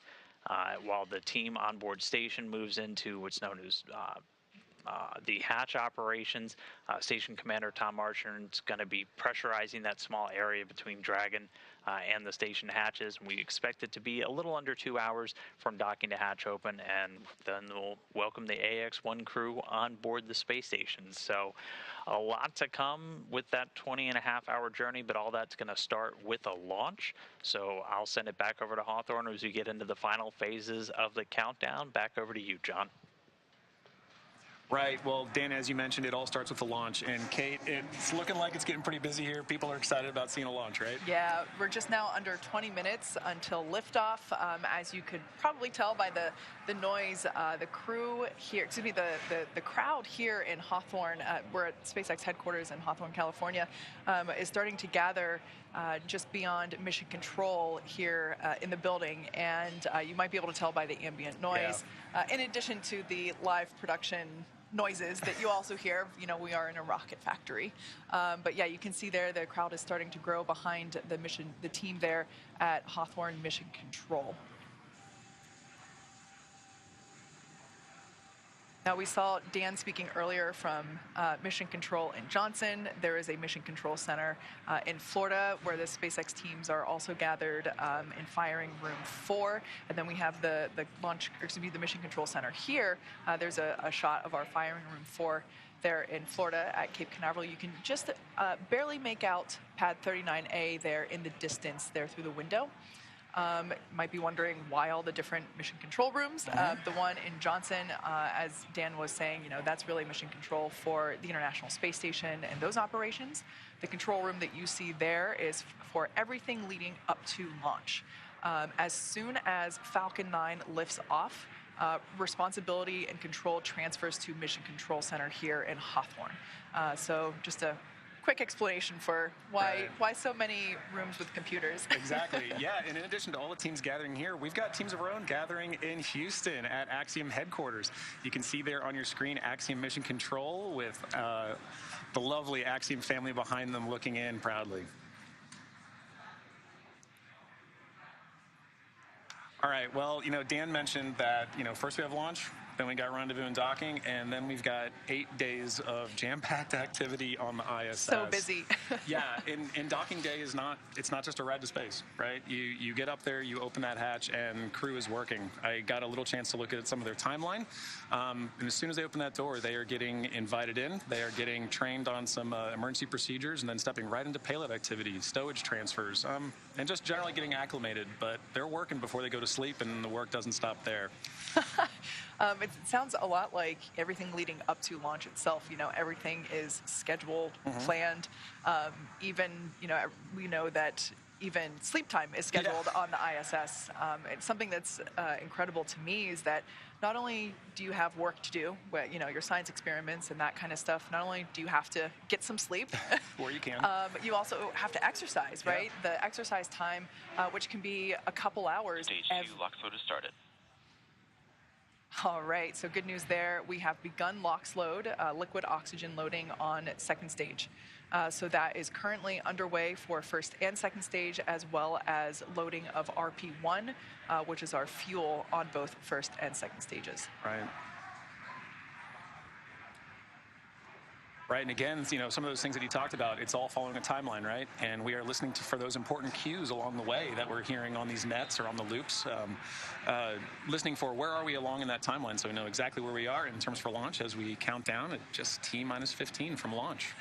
while the team on board station moves into what's known as the hatch operations. Station Commander Tom Marchand is going to be pressurizing that small area between Dragon and the station hatches, and we expect it to be a little under 2 hours from docking to hatch open, and then we'll welcome the Ax-1 crew on board the space station. So a lot to come with that 20.5-hour journey, but all that's going to start with a launch. So I'll send it back over to Hawthorne as we get into the final phases of the countdown. Back over to you, John. Right. Well, Dan, as you mentioned, it all starts with the launch. And Kate, it's looking like it's getting pretty busy here. People are excited about seeing a launch, right? Yeah, we're just now under 20 minutes until liftoff. As you could probably tell by the noise, the crew here, excuse me, the crowd here in Hawthorne, we're at SpaceX headquarters in Hawthorne, California, is starting to gather just beyond mission control here in the building. And you might be able to tell by the ambient noise, in addition to the live production noises that you also hear. You know, we are in a rocket factory. But yeah, you can see there the crowd is starting to grow behind the team there at Hawthorne Mission Control. Now, we saw Dan speaking earlier from Mission Control in Johnson. There is a Mission Control Center in Florida where the SpaceX teams are also gathered in Firing Room 4. And then we have the Mission Control Center here. There's a shot of our Firing Room 4 there in Florida at Cape Canaveral. You can just barely make out Pad 39A there in the distance there through the window. Might be wondering why all the different mission control rooms. The one in Johnson, as Dan was saying, you know, that's really mission control for the International Space Station and those operations. The control room that you see there is for everything leading up to launch. As soon as Falcon 9 lifts off, responsibility and control transfers to Mission Control Center here in Hawthorne. So just a quick explanation for why so many rooms with computers. Exactly. Yeah, and in addition to all the teams gathering here, we've got teams of our own gathering in Houston at Axiom headquarters. You can see there on your screen Axiom Mission Control with the lovely Axiom family behind them looking in proudly. All right, well, you know, Dan mentioned that, you know, first we have launch, then we got rendezvous and docking, and then we've got 8 days of jam-packed activity on the ISS. So busy. Yeah, and docking day is it's not just a ride to space, right? You get up there, you open that hatch, and crew is working. I got a little chance to look at some of their timeline, and as soon as they open that door, they are getting invited in, they are getting trained on some emergency procedures, and then stepping right into payload activities, stowage transfers, and just generally getting acclimated, but they're working before they go to sleep, and the work doesn't stop there. It sounds a lot like everything leading up to launch itself. You know, everything is scheduled, planned. Even, you know, we know that even sleep time is scheduled on the ISS. And something that's incredible to me is that not only do you have work to do, your science experiments and that kind of stuff, not only do you have to get some sleep, or you can, but you also have to exercise, right? The exercise time, which can be a couple hours. Stage 2 LOX load has started. All right, so good news there. We have begun LOX load, liquid oxygen loading on second stage. So that is currently underway for first and second stage, as well as loading of RP1, which is our fuel on both first and second stages. Right. Right, and again, some of those things that you talked about, it's all following a timeline, right? And we are listening for those important cues along the way that we're hearing on these nets or on the loops, listening for where are we along in that timeline, so we know exactly where we are in terms for launch as we count down at just T-minus 15 from launch.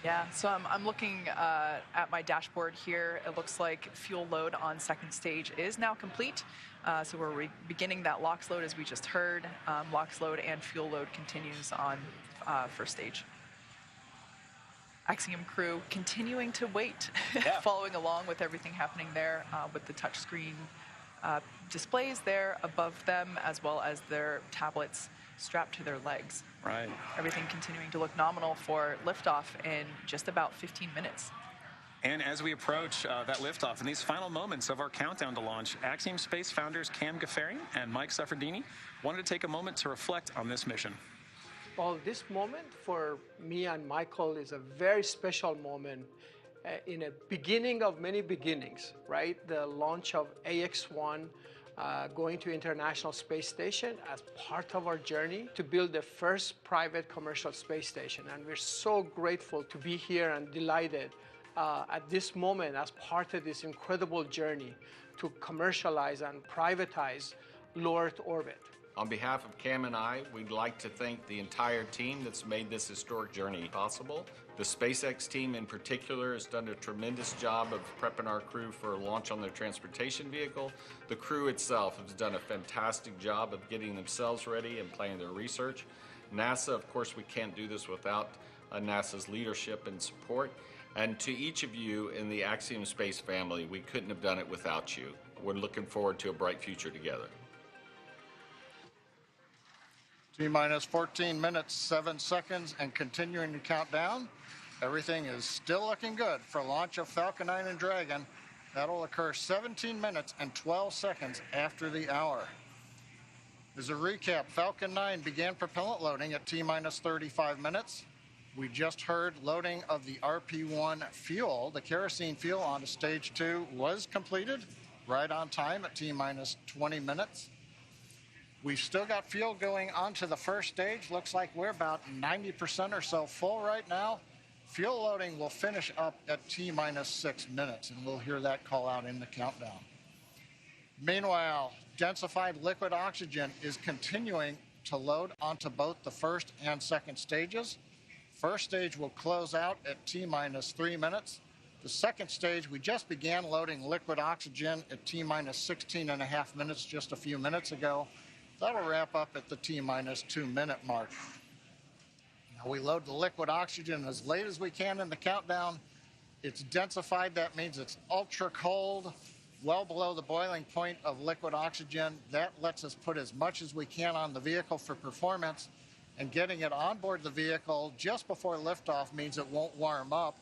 Yeah, so I'm looking at my dashboard here. It looks like fuel load on second stage is now complete. So we're beginning that LOX load as we just heard. LOX load and fuel load continues on first stage. Axiom crew continuing to wait, following along with everything happening there with the touchscreen displays there above them, as well as their tablets strapped to their legs. Right. Everything continuing to look nominal for liftoff in just about 15 minutes. And as we approach that liftoff, in these final moments of our countdown to launch, Axiom Space founders Cam Gaffarian and Mike Suffredini wanted to take a moment to reflect on this mission. Well, this moment for me and Michael is a very special moment in a beginning of many beginnings, right? The launch of Ax-1, going to International Space Station as part of our journey to build the first private commercial space station. And we're so grateful to be here and delighted at this moment as part of this incredible journey to commercialize and privatize low Earth orbit. On behalf of Cam and I, we'd like to thank the entire team that's made this historic journey possible. The SpaceX team in particular has done a tremendous job of prepping our crew for a launch on their transportation vehicle. The crew itself has done a fantastic job of getting themselves ready and planning their research. NASA, of course, we can't do this without NASA's leadership and support. And to each of you in the Axiom Space family, we couldn't have done it without you. We're looking forward to a bright future together. T-minus 14 minutes, 7 seconds, and continuing to count down. Everything is still looking good for launch of Falcon 9 and Dragon. That'll occur 17 minutes and 12 seconds after the hour. As a recap, Falcon 9 began propellant loading at T-minus 35 minutes. We just heard loading of the RP1 fuel. The kerosene fuel onto stage 2 was completed right on time at T-minus 20 minutes. We've still got fuel going onto the first stage. Looks like we're about 90% or so full right now. Fuel loading will finish up at T-minus 6 minutes, and we'll hear that call out in the countdown. Meanwhile, densified liquid oxygen is continuing to load onto both the first and second stages. First stage will close out at T-minus 3 minutes. The second stage, we just began loading liquid oxygen at T-minus 16.5 minutes just a few minutes ago. That'll wrap up at the T-minus 2 minute mark. Now we load the liquid oxygen as late as we can in the countdown. It's densified, that means it's ultra cold, well below the boiling point of liquid oxygen. That lets us put as much as we can on the vehicle for performance, and getting it on board the vehicle just before liftoff means it won't warm up,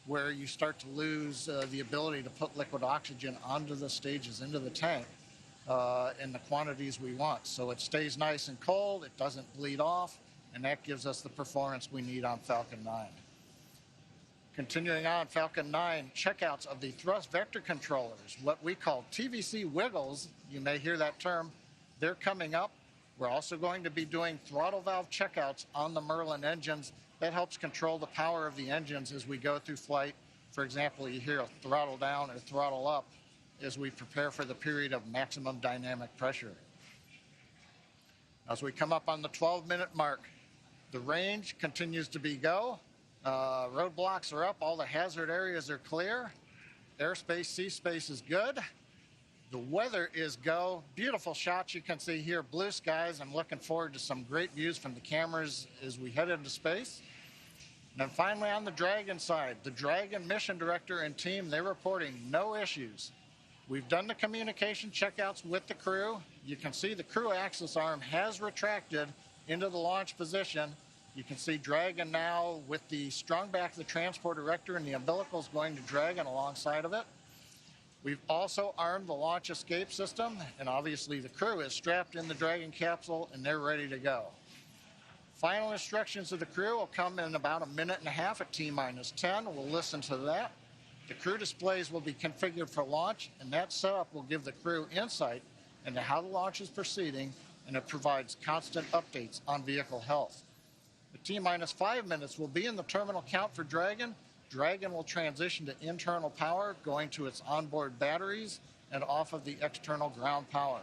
where you start to lose the ability to put liquid oxygen onto the stages, into the tank. In the quantities we want. So it stays nice and cold, it doesn't bleed off, and that gives us the performance we need on Falcon 9. Continuing on, Falcon 9, checkouts of the thrust vector controllers, what we call TVC wiggles, you may hear that term, they're coming up. We're also going to be doing throttle valve checkouts on the Merlin engines. That helps control the power of the engines as we go through flight. For example, you hear a throttle down or throttle up as we prepare for the period of maximum dynamic pressure. As we come up on the 12-minute mark, the range continues to be go. Roadblocks are up, all the hazard areas are clear. Airspace, sea space is good. The weather is go. Beautiful shots you can see here, blue skies. I'm looking forward to some great views from the cameras as we head into space. And then finally on the Dragon side, the Dragon mission director and team, they're reporting no issues. We've done the communication checkouts with the crew. You can see the crew axis arm has retracted into the launch position. You can see Dragon now with the strung back of the transport Erector, and the umbilical is going to Dragon alongside of it. We've also armed the launch escape system, and obviously the crew is strapped in the Dragon capsule and they're ready to go. Final instructions of the crew will come in about a minute and a half at T-10. We'll listen to that. The crew displays will be configured for launch, and that setup will give the crew insight into how the launch is proceeding, and it provides constant updates on vehicle health. The T-5 minutes will be in the terminal count for Dragon. Dragon will transition to internal power, going to its onboard batteries and off of the external ground power.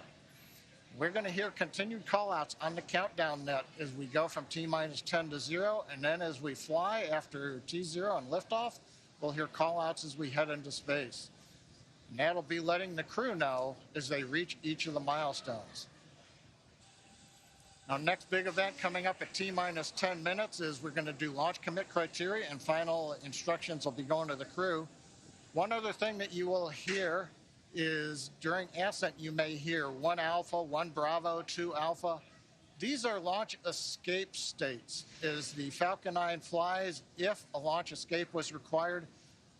We're going to hear continued callouts on the countdown net as we go from T-10 to 0, and then as we fly after T0 and liftoff, we'll hear callouts as we head into space. And that'll be letting the crew know as they reach each of the milestones. Now, next big event coming up at T-10 minutes is we're going to do launch commit criteria, and final instructions will be going to the crew. One other thing that you will hear is during Ascent, you may hear 1 Alpha, 1 Bravo, 2 Alpha. These are launch escape states. As the Falcon 9 flies, if a launch escape was required,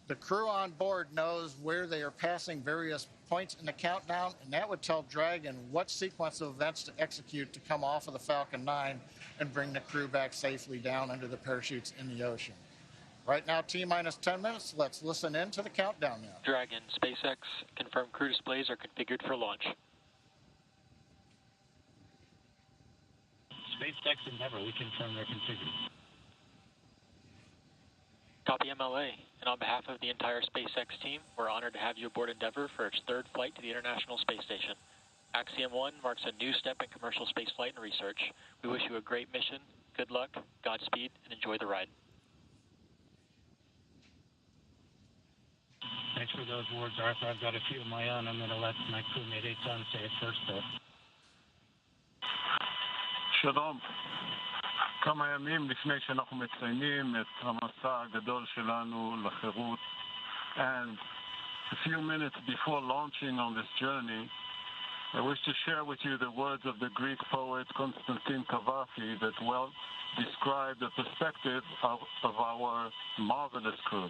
the crew on board knows where they are passing various points in the countdown, and that would tell Dragon what sequence of events to execute to come off of the Falcon 9 and bring the crew back safely down under the parachutes in the ocean. Right now, T-10 minutes. Let's listen in to the countdown now. Dragon, SpaceX, confirmed crew displays are configured for launch. SpaceX Endeavour, we confirm they're configured. Copy MLA, and on behalf of the entire SpaceX team, we're honored to have you aboard Endeavour for its 3rd flight to the International Space Station. Axiom 1 marks a new step in commercial spaceflight and research. We wish you a great mission, good luck, Godspeed, and enjoy the ride. Thanks for those words, Arthur. I've got a few of my own. I'm going to let my crewmate Eitan say it first, though. שלום. כמה ימים לפני שאנחנו מציינים את המסע הגדול שלנו לחירות. And a few minutes before launching on this journey, I wish to share with you the words of the Greek poet Constantine Cavafy that well describe the perspective of our marvelous crew.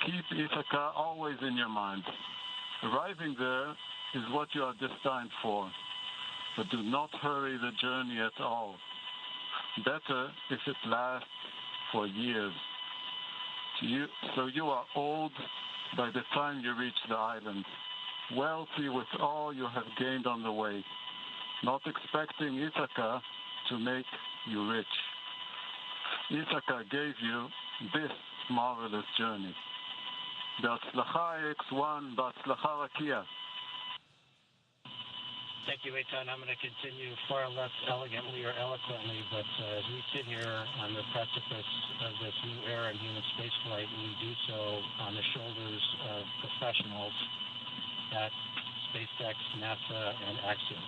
Keep Ithaca always in your mind. Arriving there is what you are destined for, but do not hurry the journey at all. Better if it lasts for years. So you are old by the time you reach the island, wealthy with all you have gained on the way, not expecting Ithaca to make you rich. Ithaca gave you this marvelous journey. בהצלחה Ax-1, בהצלחה רקיע. Thank you, Eitan. I'm going to continue far less elegantly or eloquently, but as we sit here on the precipice of this new era in human spaceflight, we do so on the shoulders of professionals at SpaceX, NASA, and Axiom.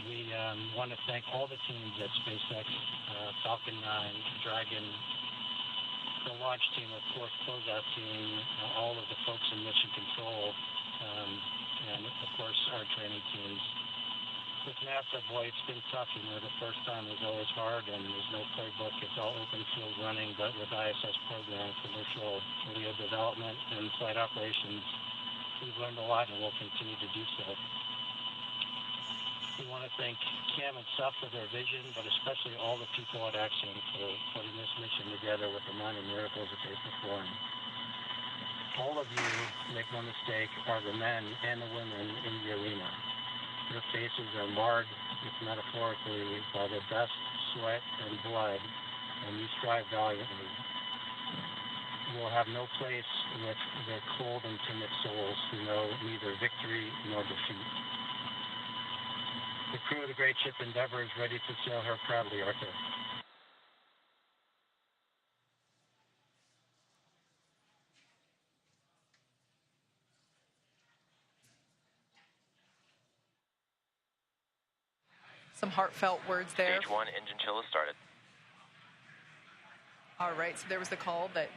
We want to thank all the teams at SpaceX, Falcon 9, Dragon, the launch team, of course, closeout team, all of the folks in mission control, and of course our training teams. With NASA, boy, it's been tough. You know, the first time was always hard, and there's no playbook. It's all open field running, but with ISS program, commercial LEO development, and flight operations, we've learned a lot, and we'll continue to do so. We want to thank Cam and Seth for their vision, but especially all the people at Axiom for putting this mission together with the minor miracles that they perform. All of you, make no mistake, are the men and the women in the arena. Your faces are marred, if metaphorically, by the dust, sweat, and blood, and you strive valiantly. You will have no place with the cold and timid souls who know neither victory nor defeat. The crew of the great ship Endeavour is ready to sail her proudly, Arthur. Some heartfelt words there. Stage 1 engine chill has started. All right, so there was the call that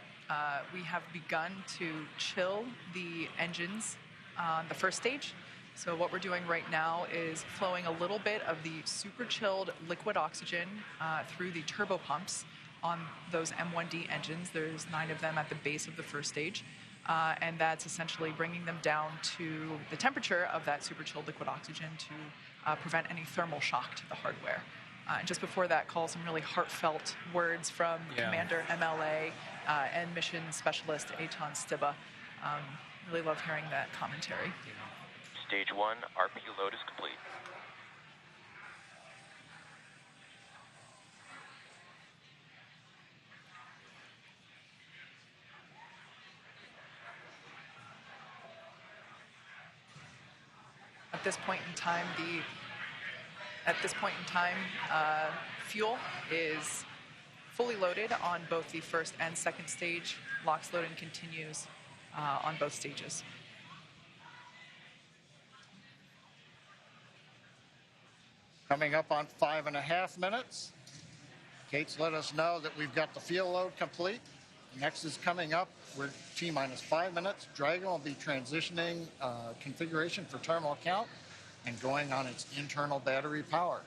we have begun to chill the engines on the first stage. So what we're doing right now is flowing a little bit of the super chilled liquid oxygen through the turbo pumps on those M1D engines. There's 9 of them at the base of the first stage. And that's essentially bringing them down to the temperature of that super chilled liquid oxygen to prevent any thermal shock to the hardware. Just before that call, some really heartfelt words from Commander MLA and Mission Specialist Eitan Stiba. Really love hearing that commentary. Stage 1 RP load is complete. At this point in time, fuel is fully loaded on both the first and second stage. LOX loading continues on both stages. Coming up on 5.5 minutes. Kate's let us know that we've got the fuel load complete. Next is coming up. We're T-minus 5 minutes. Dragon will be transitioning configuration for terminal count and going on its internal battery power.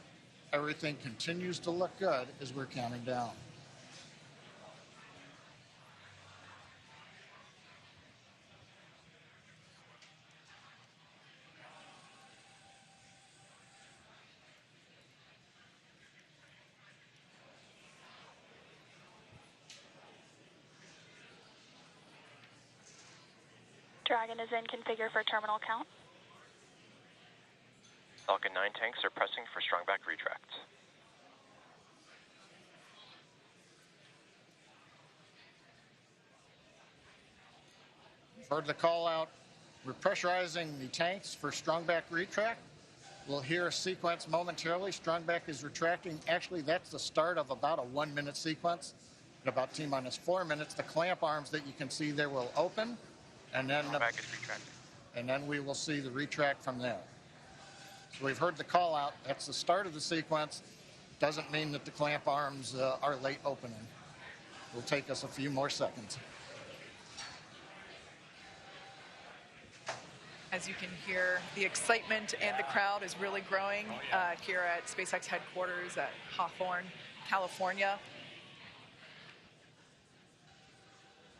Everything continues to look good as we're counting down. Dragon is in configure for terminal count. Falcon 9 tanks are pressing for strong back retract. Heard the call out. We're pressurizing the tanks for strong back retract. We'll hear a sequence momentarily. Strong back is retracting. Actually, that's the start of about a 1-minute sequence. In about T-minus 4 minutes, the clamp arms that you can see there will open. And then, back is retracting. And then we will see the retract from there. So we've heard the call out. That's the start of the sequence. Doesn't mean that the clamp arms are late opening. It'll take us a few more seconds. As you can hear, the excitement and the crowd is really growing here at SpaceX headquarters at Hawthorne, California.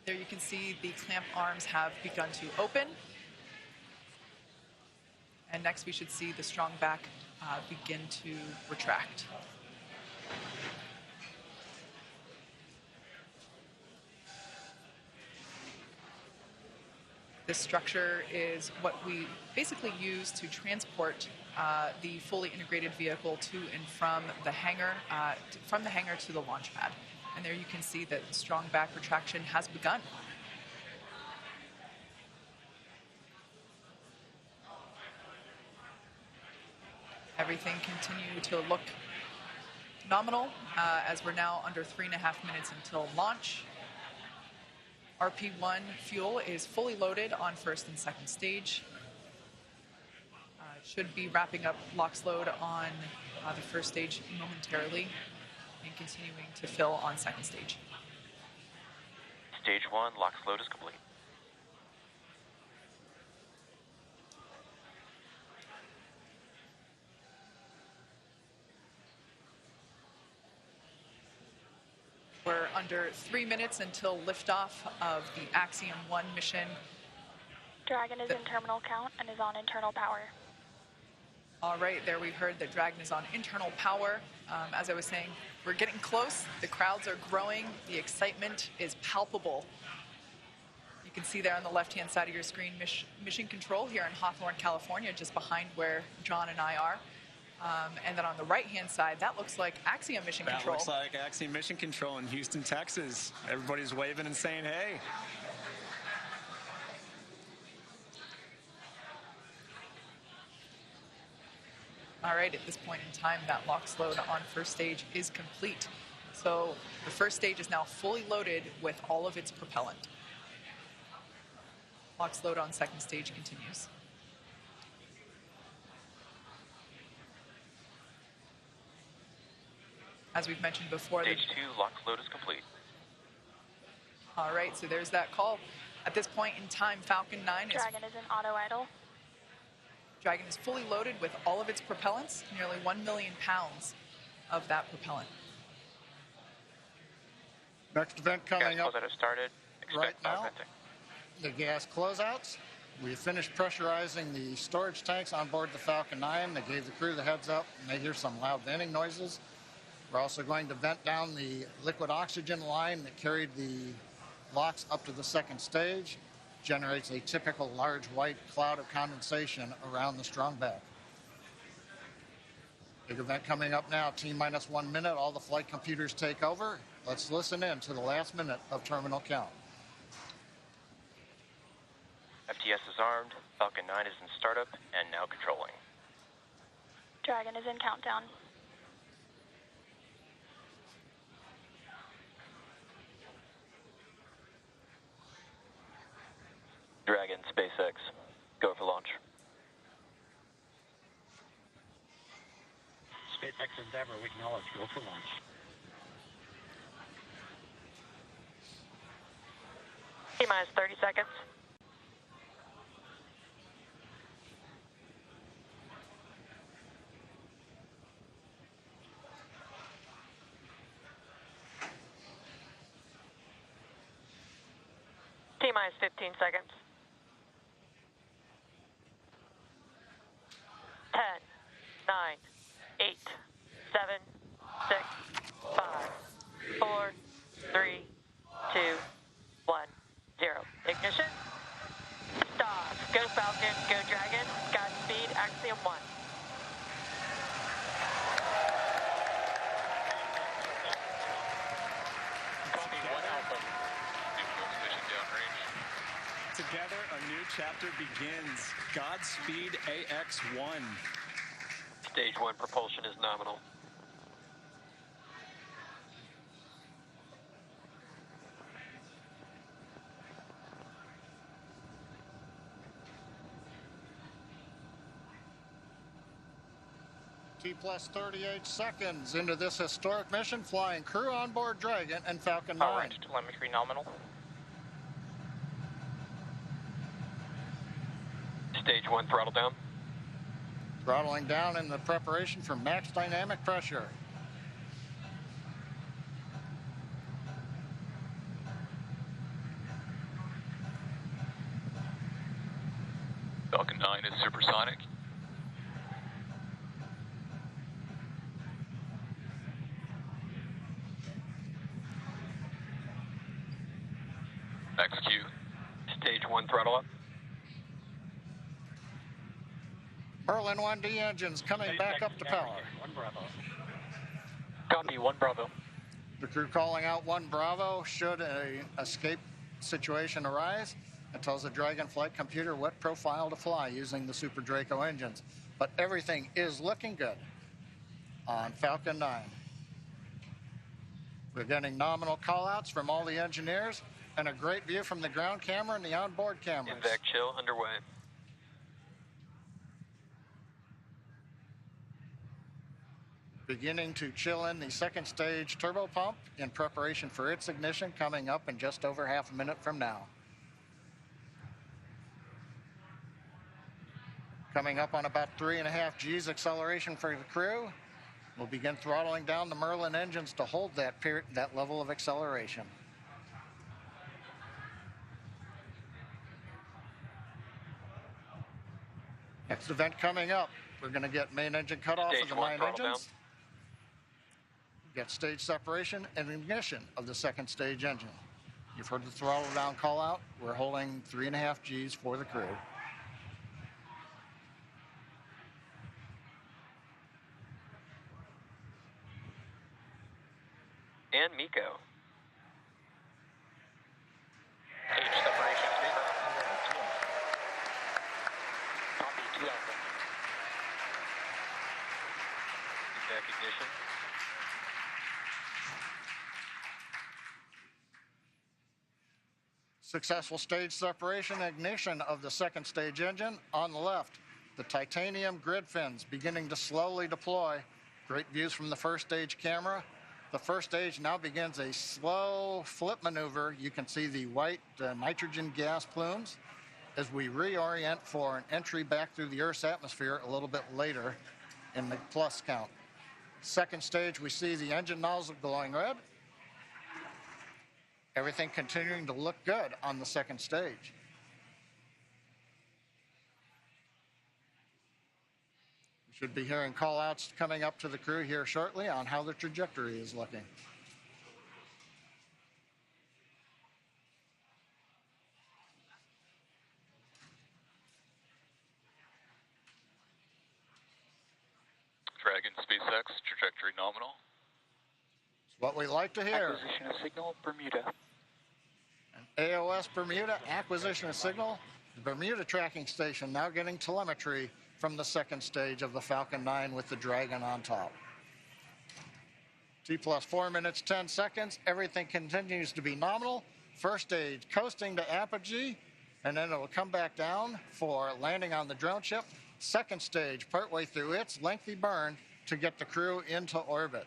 There you can see the clamp arms have begun to open. And next we should see the strong back begin to retract. This structure is what we basically use to transport the fully integrated vehicle to and from the hangar to the launch pad. And there you can see that strong back retraction has begun. Everything continues to look nominal as we're now under 3.5 minutes until launch. RP1 fuel is fully loaded on first and second stage. Should be wrapping up LOX load on the first stage momentarily and continuing to fill on second stage. Stage 1 LOX load is complete. We're under 3 minutes until liftoff of the Axiom 1 mission. Dragon is in terminal count and is on internal power. All right, there we heard that Dragon is on internal power. As I was saying, we're getting close. The crowds are growing. The excitement is palpable. You can see there on the left-hand side of your screen, Mission Control here in Hawthorne, California, just behind where John and I are. And then on the right-hand side, that looks like Axiom Mission Control. That looks like Axiom Mission Control in Houston, Texas. Everybody's waving and saying, hey. All right, at this point in time, that LOX load on first stage is complete. So the first stage is now fully loaded with all of its propellant. LOX load on second stage continues. as we've mentioned before. Stage 2 LOX load is complete. All right, so there's that call. At this point in time, Falcon 9 Dragon is in auto idle. Dragon is fully loaded with all of its propellants, nearly 1 million pounds of that propellant. Next event coming gas up closeout has started. right Expect now, venting. the gas closeouts. We finished pressurizing the storage tanks on board the Falcon 9. They gave the crew the heads up, and they hear some loud venting noises. We're also going to vent down the liquid oxygen line that carried the LOX up to the second stage. Generates a typical large white cloud of condensation around the strong back. Big event coming up now, T-minus 1 minute, all the flight computers take over. Let's listen in to the last minute of terminal count. FTS is armed, Falcon 9 is in startup, and now controlling. Dragon is in countdown. Dragon, SpaceX, go for launch. SpaceX Endeavour, we acknowledge, go for launch. T-minus 30 seconds. T-minus 15 seconds. 10, 9, 8, 7, 6, 5, 4, 3, 2, 1, 0. Ignition. Stop. Go Falcon, go Dragon. Godspeed, Axiom 1. Together, a new chapter begins. Godspeed, Ax-1. Stage 1 propulsion is nominal. T-plus 38 seconds into this historic mission, flying crew on board Dragon and Falcon 9. Power range telemetry nominal. Stage 1 throttle down. Throttling down in the preparation for max dynamic pressure. Falcon 9 is supersonic. XQ. Stage 1 throttle up. Merlin 1D engines coming back up to power. 1 Bravo. Copy, 1 Bravo. The crew calling out 1 Bravo should a escape situation arise. It tells the Dragon flight computer what profile to fly using the Super Draco engines. But everything is looking good on Falcon 9. We're getting nominal callouts from all the engineers and a great view from the ground camera and the onboard cameras. Invac chill underway. Beginning to chill in the second stage turbo pump in preparation for its ignition, coming up in just over half a minute from now. Coming up on about 3.5 G's acceleration for the crew. We'll begin throttling down the Merlin engines to hold that level of acceleration. Next event coming up, we're going to get main engine cutoff of the 9 engines. Get stage separation and ignition of the second stage engine. You've heard the throttle down call out. We're holding 3.5 G's for the crew. And Miko. Stage separation is Copy, 2 Alpha. Back ignition. Successful stage separation and ignition of the second stage engine. On the left, the titanium grid fins beginning to slowly deploy. Great views from the first stage camera. The first stage now begins a slow flip maneuver. You can see the white nitrogen gas plumes as we reorient for an entry back through the Earth's atmosphere a little bit later in the plus count. Second stage, we see the engine nozzle glowing red. Everything continuing to look good on the second stage. We should be hearing call-outs coming up to the crew here shortly on how the trajectory is looking. Dragon SpaceX, trajectory nominal. It's what we like to hear. Acquisition of signal, Bermuda. AOS Bermuda, acquisition of signal. The Bermuda tracking station now getting telemetry from the second stage of the Falcon 9 with the Dragon on top. T plus 4 minutes, 10 seconds. Everything continues to be nominal. First stage coasting to apogee, and then it will come back down for landing on the drone ship. Second stage, partway through its lengthy burn to get the crew into orbit.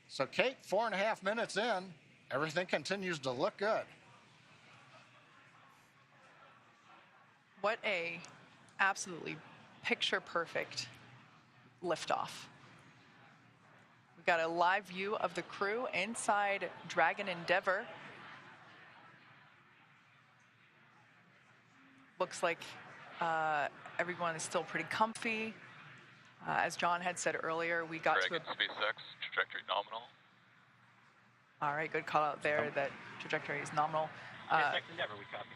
So Kate, 4.5 minutes in, everything continues to look good. What a absolutely picture-perfect liftoff. We've got a live view of the crew inside Dragon Endeavour. Looks like everyone is still pretty comfy. As John had said earlier, we got Dragon SpaceX, trajectory nominal. All right, good call out there that trajectory is nominal. SpaceX Endeavour, we copy.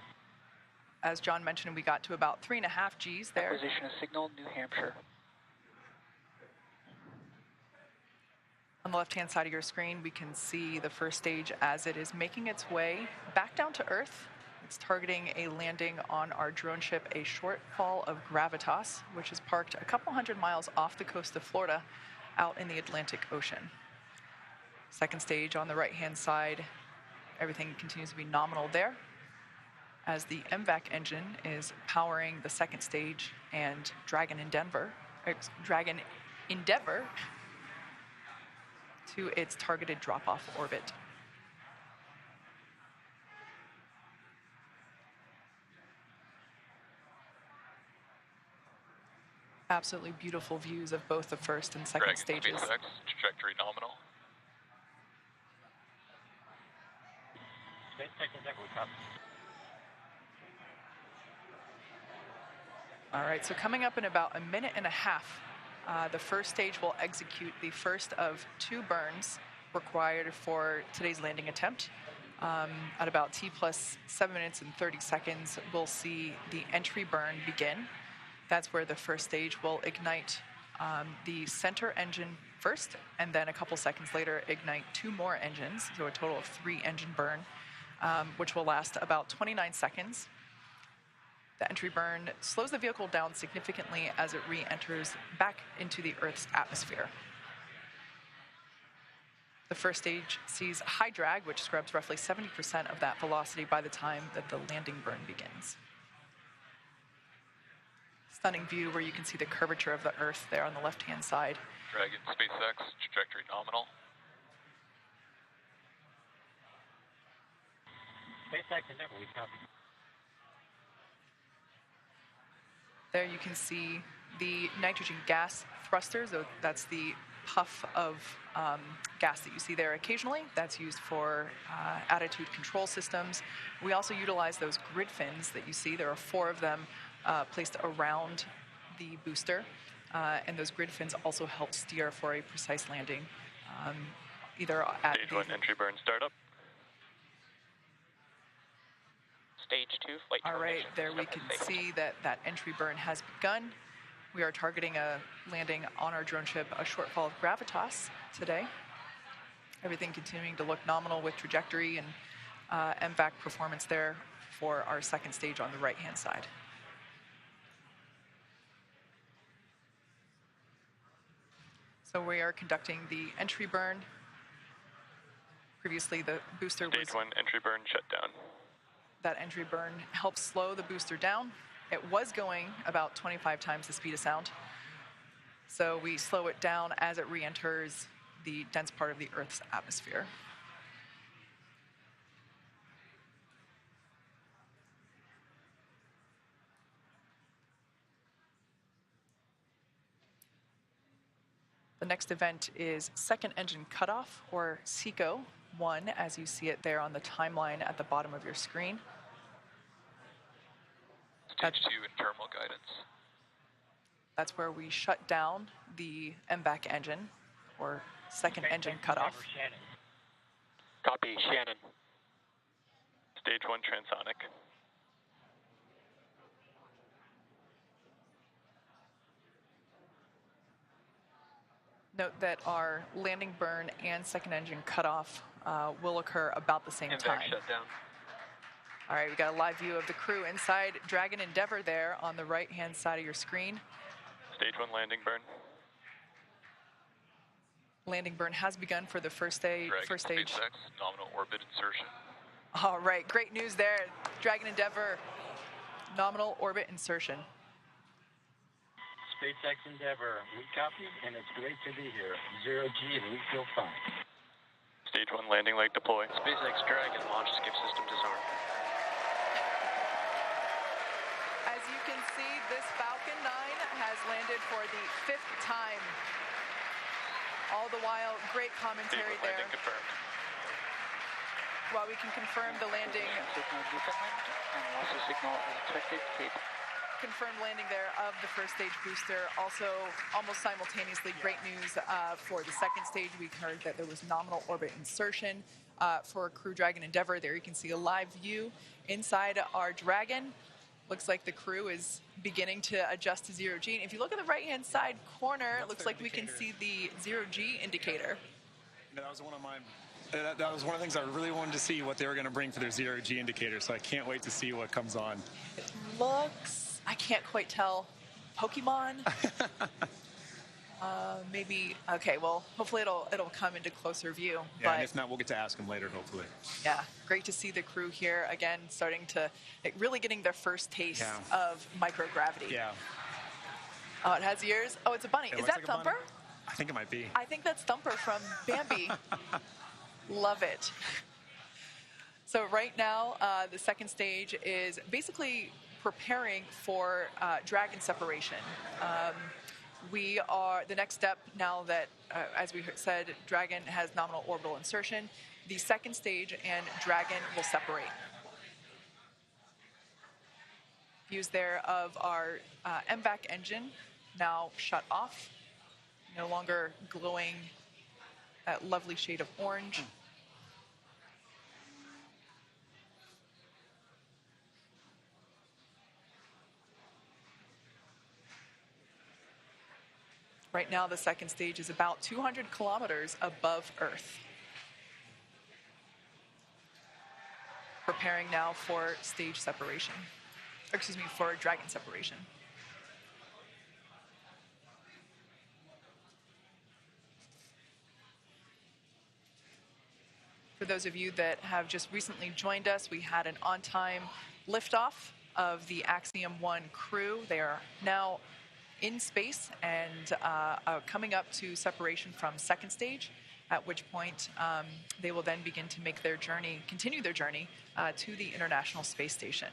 As John mentioned, we got to about 3.5 Gs there. Acquisition of signal, New Hampshire. On the left-hand side of your screen, we can see the first stage as it is making its way back down to Earth. It's targeting a landing on our drone ship, a shortfall of Gravitas, which is parked a couple hundred miles off the coast of Florida out in the Atlantic Ocean. Second stage on the right-hand side, everything continues to be nominal there, as the MVAC engine is powering the second stage and Dragon Endeavour to its targeted drop-off orbit. Absolutely beautiful views of both the first and second stages. SpaceX, trajectory nominal. SpaceX Endeavour, we copy. All right, so coming up in about 1.5 minutes, the first stage will execute the first of 2 burns required for today's landing attempt. At about T plus 7 minutes and 30 seconds, we'll see the entry burn begin. That's where the first stage will ignite the center engine first, and then a couple seconds later ignite 2 more engines, so a total of 3 engine burn, which will last about 29 seconds. The entry burn slows the vehicle down significantly as it re-enters back into the Earth's atmosphere. The first stage sees high drag, which scrubs roughly 70% of that velocity by the time that the landing burn begins. Stunning view where you can see the curvature of the Earth there on the left-hand side. Dragon SpaceX, trajectory nominal. SpaceX Endeavour, we copy. There you can see the nitrogen gas thrusters. So that's the puff of gas that you see there occasionally. That's used for attitude control systems. We also utilize those grid fins that you see. There are 4 of them placed around the booster. And those grid fins also help steer for a precise landing, either at Stage 1 entry burn startup. Stage 2 flight. All right, there we can see that that entry burn has begun. We are targeting a landing on our drone ship, a shortfall of Gravitas today. Everything continuing to look nominal with trajectory and MVAC performance there for our second stage on the right-hand side. So we are conducting the entry burn. Previously, the booster was... Stage 1 entry burn shut down. That entry burn helps slow the booster down. It was going about 25 times the speed of sound. So we slow it down as it re-enters the dense part of the Earth's atmosphere. The next event is second engine cutoff, or SECO 1, as you see it there on the timeline at the bottom of your screen. Stage 2 and terminal guidance. That's where we shut down the MVAC engine, or second engine cutoff. Copy, Shannon. Stage 1 transonic. Note that our landing burn and second engine cutoff will occur about the same time. MVAC shut down. All right, we got a live view of the crew inside Dragon Endeavour there on the right-hand side of your screen. Stage 1 landing burn. Landing burn has begun for the first stage. SpaceX, nominal orbit insertion. All right, great news there. Dragon Endeavour, nominal orbit insertion. SpaceX Endeavour, we copy, and it's great to be here. 0G, and we feel fine. Stage 1 landing leg deploy. SpaceX Dragon launch skip system disarmed. As you can see, this Falcon 9 has landed for the 5th time. All the while, great commentary there. Landing confirmed. While we can confirm the landing. Signal determined, and also signal retracted cable. Confirmed landing there of the first stage booster. Also, almost simultaneously, great news for the second stage. We heard that there was nominal orbit insertion for Crew Dragon Endeavour. There you can see a live view inside our Dragon. Looks like the crew is beginning to adjust to 0G. And if you look at the right-hand side corner, it looks like we can see the 0G indicator. That was one of my... That was one of the things I really wanted to see, what they were going to bring for their 0G indicator. So I can't wait to see what comes on. It looks, I can't quite tell, Pokemon. Maybe, okay, well, hopefully it'll come into closer view. Yeah, and if not, we'll get to ask them later, hopefully. Yeah, great to see the crew here again, starting to, really getting their first taste of microgravity. Yeah. Oh, it has ears. Oh, it's a bunny. Is that like Thumper? I think it might be. I think that's Thumper from Bambi. Love it. So right now, the second stage is basically preparing for Dragon separation. The next step now that, as we said, Dragon has nominal orbital insertion, the second stage and Dragon will separate. Views there of our MVAC engine now shut off, no longer glowing that lovely shade of orange. Right now, the second stage is about 200 kilometers above Earth. Preparing now for stage separation. Excuse me, for Dragon separation. For those of you that have just recently joined us, we had an on-time liftoff of the Axiom 1 crew. They are now in space and coming up to separation from second stage, at which point they will then begin to make their journey, continue their journey to the International Space Station.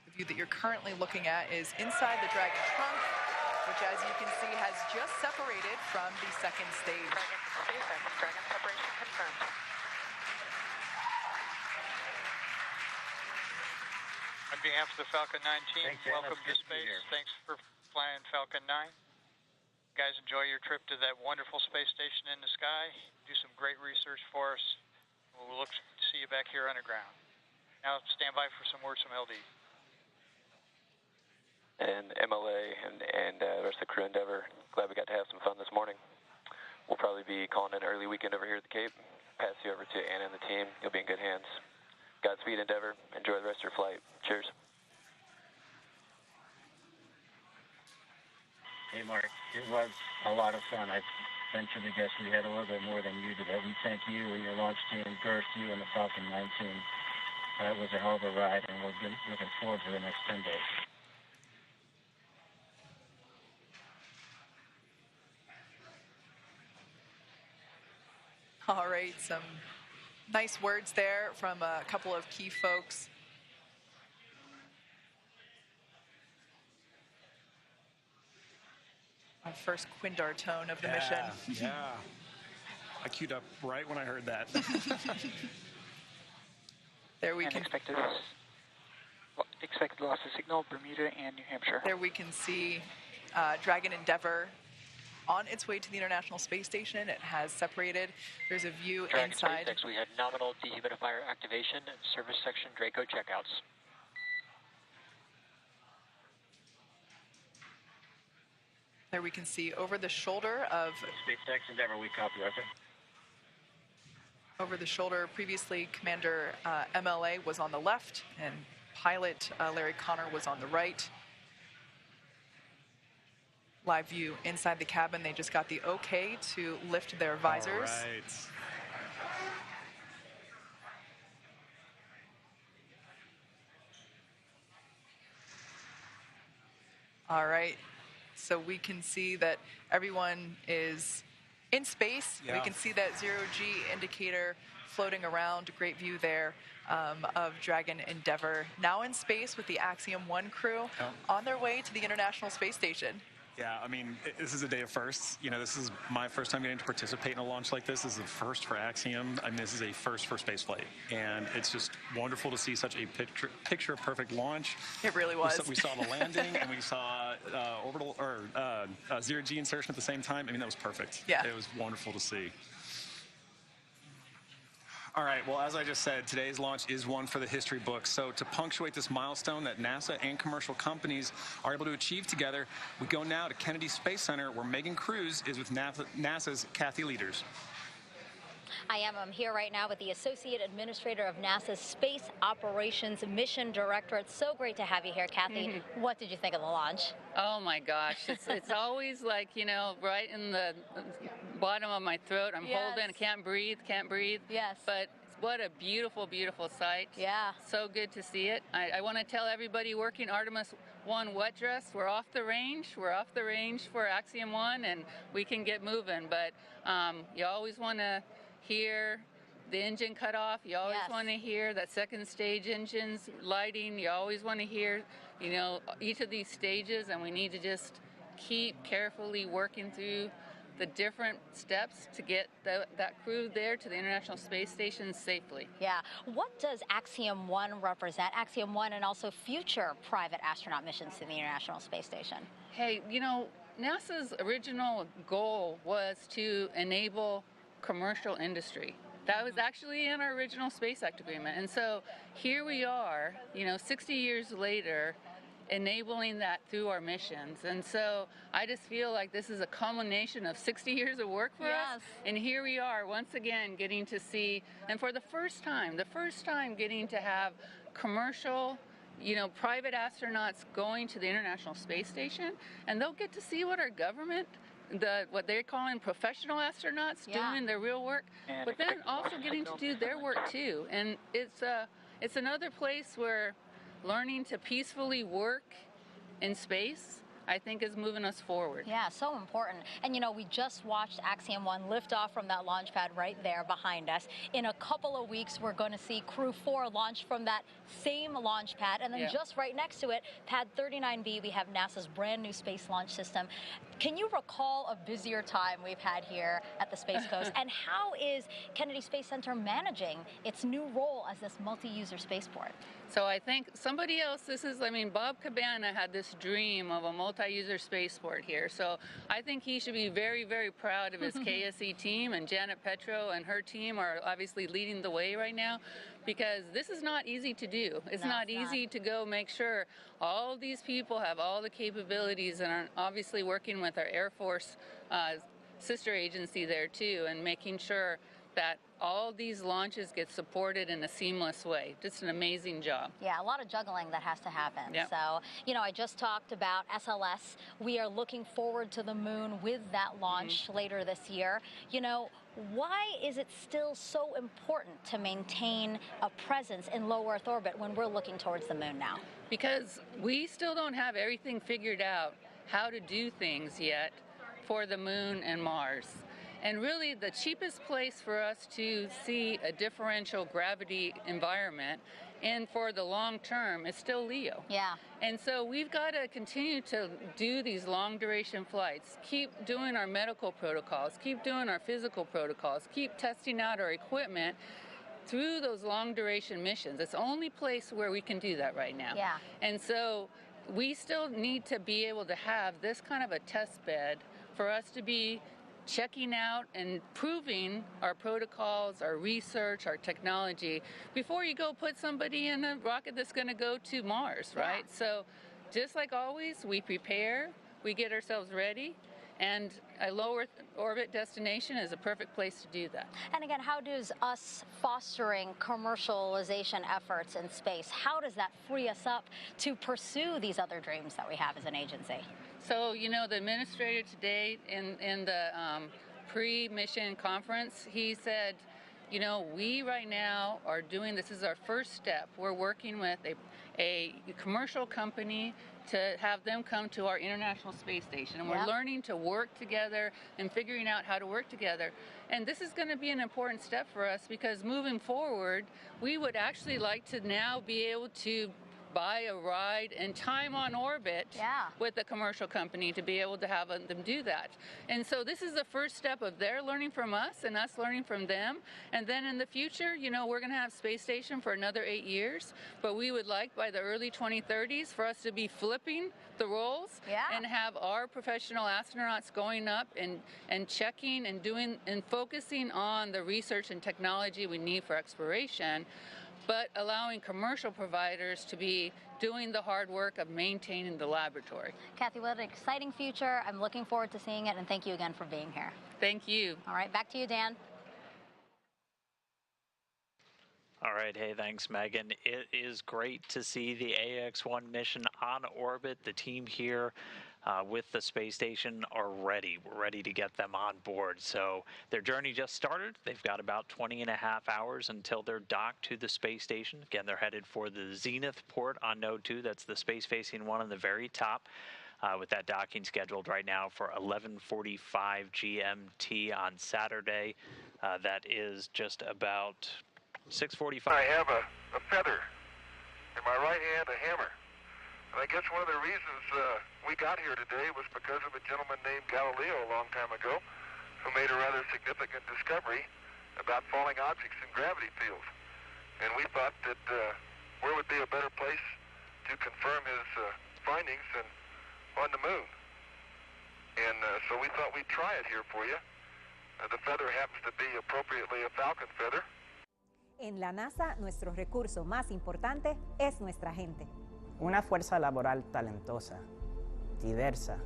The view that you're currently looking at is inside the Dragon trunk, which, as you can see, has just separated from the second stage. Dragon separation confirmed. On behalf of the Falcon 9 team, Thanks, welcome to space. Thanks for flying Falcon 9. Guys, enjoy your trip to that wonderful space station in the sky. Do some great research for us. We'll look to see you back here underground. Now stand by for some words from LD. And MLA and the rest of the crew Endeavour, glad we got to have some fun this morning. We'll probably be calling an early weekend over here at the Cape. Pass you over to Anna and the team. You'll be in good hands. Godspeed, Endeavour. Enjoy the rest of your flight. Cheers. Hey, Mark, it was a lot of fun. I venture to guess we had a little bit more than you did. We thank you and your launch team, Girth, you and the Falcon 9 team. It was a hell of a ride, and we're looking forward to the next 10 days. All right, some nice words there from a couple of key folks. Our first Quindar tone of the mission. Yeah. I queued up right when I heard that. There we can expected loss of signal, Bermuda and New Hampshire. There we can see Dragon Endeavour on its way to the International Space Station. It has separated. There's a view Dragon inside. SpaceX, we had nominal dehumidifier activation and service section Draco checkouts. There we can see over the shoulder of SpaceX Endeavour, we copy, okay. Over the shoulder, previously Commander MLA was on the left and pilot Larry Connor was on the right. Live view inside the cabin. They just got the okay to lift their visors. All right. All right. So we can see that everyone is in space. Yeah. We can see that zero-G indicator floating around. Great view there of Dragon Endeavour. Now in space with the Axiom-1 crew on their way to the International Space Station. Yeah, I mean, this is a day of firsts. You know, this is my first time getting to participate in a launch like this. This is the first for Axiom. I mean, this is a first for spaceflight. And it's just wonderful to see such a picture-perfect launch. It really was. We saw the landing and we saw orbital or zero-G insertion at the same time. I mean, that was perfect. Yeah. It was wonderful to see. All right, well, as I just said, today's launch is one for the history books. So to punctuate this milestone that NASA and commercial companies are able to achieve together, we go now to Kennedy Space Center, where Megan Cruz is with NASA's Kathy Leaders. I'm here right now with the Associate Administrator of NASA's Space Operations Mission Director. It's so great to have you here, Kathy. What did you think of the launch? Oh my gosh, it's always like, you know, right in the bottom of my throat. I'm holding, I can't breathe. Yes. But what a beautiful, beautiful sight. Yeah. So good to see it. I want to tell everybody working Artemis 1 wet dress, we're off the range. We're off the range for Axiom 1 and we can get moving. But you always want to hear the engine cut off. You always want to hear that second stage engine's lighting. You always want to hear, you know, each of these stages, and we need to just keep carefully working through the different steps to get that crew there to the International Space Station safely. Yeah. What does Axiom 1 represent? Axiom 1 and also future private astronaut missions to the International Space Station. Hey, you know, NASA's original goal was to enable commercial industry. That was actually in our original Space Act agreement. And so here we are, you know, 60 years later, enabling that through our missions. And so I just feel like this is a culmination of 60 years of work for us. And here we are once again getting to see, and for the first time getting to have commercial, you know, private astronauts going to the International Space Station, and they'll get to see what our government, what they're calling professional astronauts doing their real work, but then also getting to do their work too. And it's another place where learning to peacefully work in space, I think, is moving us forward. Yeah, so important. And you know, we just watched Axiom 1 lift off from that launch pad right there behind us. In a couple of weeks, we're going to see Crew 4 launch from that same launch pad. And then just right next to it, Pad 39B, we have NASA's brand new space launch system. Can you recall a busier time we've had here at the Space Coast? And how is Kennedy Space Center managing its new role as this multi-user spaceport? So I think somebody else, Bob Cabana had this dream of a multi-user spaceport here. So I think he should be very, very proud of his KSE team, and Janet Petro and her team are obviously leading the way right now, because this is not easy to do. It's not easy to go make sure all of these people have all the capabilities, and are obviously working with our Air Force sister agency there too, and making sure that all these launches get supported in a seamless way. Just an amazing job. Yeah, a lot of juggling that has to happen. Yep. So, you know, I just talked about SLS. We are looking forward to the moon with that launch later this year. You know, why is it still so important to maintain a presence in low Earth orbit when we're looking towards the moon now? Because we still don't have everything figured out how to do things yet for the moon and Mars. And really the cheapest place for us to see a differential gravity environment and for the long term is still LEO. Yeah. And so we've got to continue to do these long duration flights, keep doing our medical protocols, keep doing our physical protocols, keep testing out our equipment through those long duration missions. It's the only place where we can do that right now. Yeah. And so we still need to be able to have this kind of a test bed for us to be checking out and proving our protocols, our research, our technology before you go put somebody in a rocket that's going to go to Mars, right? Yeah. So just like always, we prepare, we get ourselves ready, and a low Earth orbit destination is a perfect place to do that. And again, how does us fostering commercialization efforts in space, how does that free us up to pursue these other dreams that we have as an agency? So, you know, the administrator today in the pre-mission conference, he said, you know, we right now are doing, this is our first step. We're working with a commercial company to have them come to our International Space Station. And we're learning to work together and figuring out how to work together. And this is going to be an important step for us because moving forward, we would actually like to now be able to buy a ride and time on orbit with a commercial company to be able to have them do that. And so this is the first step of their learning from us and us learning from them. And then in the future, you know, we're going to have space station for another 8 years, but we would like by the early 2030s for us to be flipping the roles and have our professional astronauts going up and checking and doing and focusing on the research and technology we need for exploration, but allowing commercial providers to be doing the hard work of maintaining the laboratory. Kathy, what an exciting future. I'm looking forward to seeing it, and thank you again for being here. Thank you. All right, back to you, Dan. All right, hey, thanks, Megan. It is great to see the Ax-1 mission on orbit. The team here with the space station are ready. We're ready to get them on board. So their journey just started. They've got about 20.5 hours until they're docked to the space station. Again, they're headed for the Zenith port on Node 2. That's the space-facing one on the very top. With that docking scheduled right now for 11:45 GMT on Saturday. That is just about 6:45. I have a feather. In my right hand, a hammer. And I guess one of the reasons we got here today was because of a gentleman named Galileo a long time ago who made a rather significant discovery about falling objects in gravity fields. And we thought that where would be a better place to confirm his findings than on the moon. And so we thought we'd try it here for you. The feather happens to be appropriately a Falcon feather. En la NASA, nuestro recurso más importante es nuestra gente. Una fuerza laboral talentosa, diversa,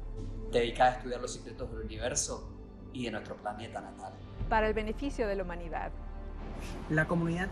dedicada a estudiar los secretos del universo y de nuestro planeta natal. Para el beneficio de la humanidad. La comunidad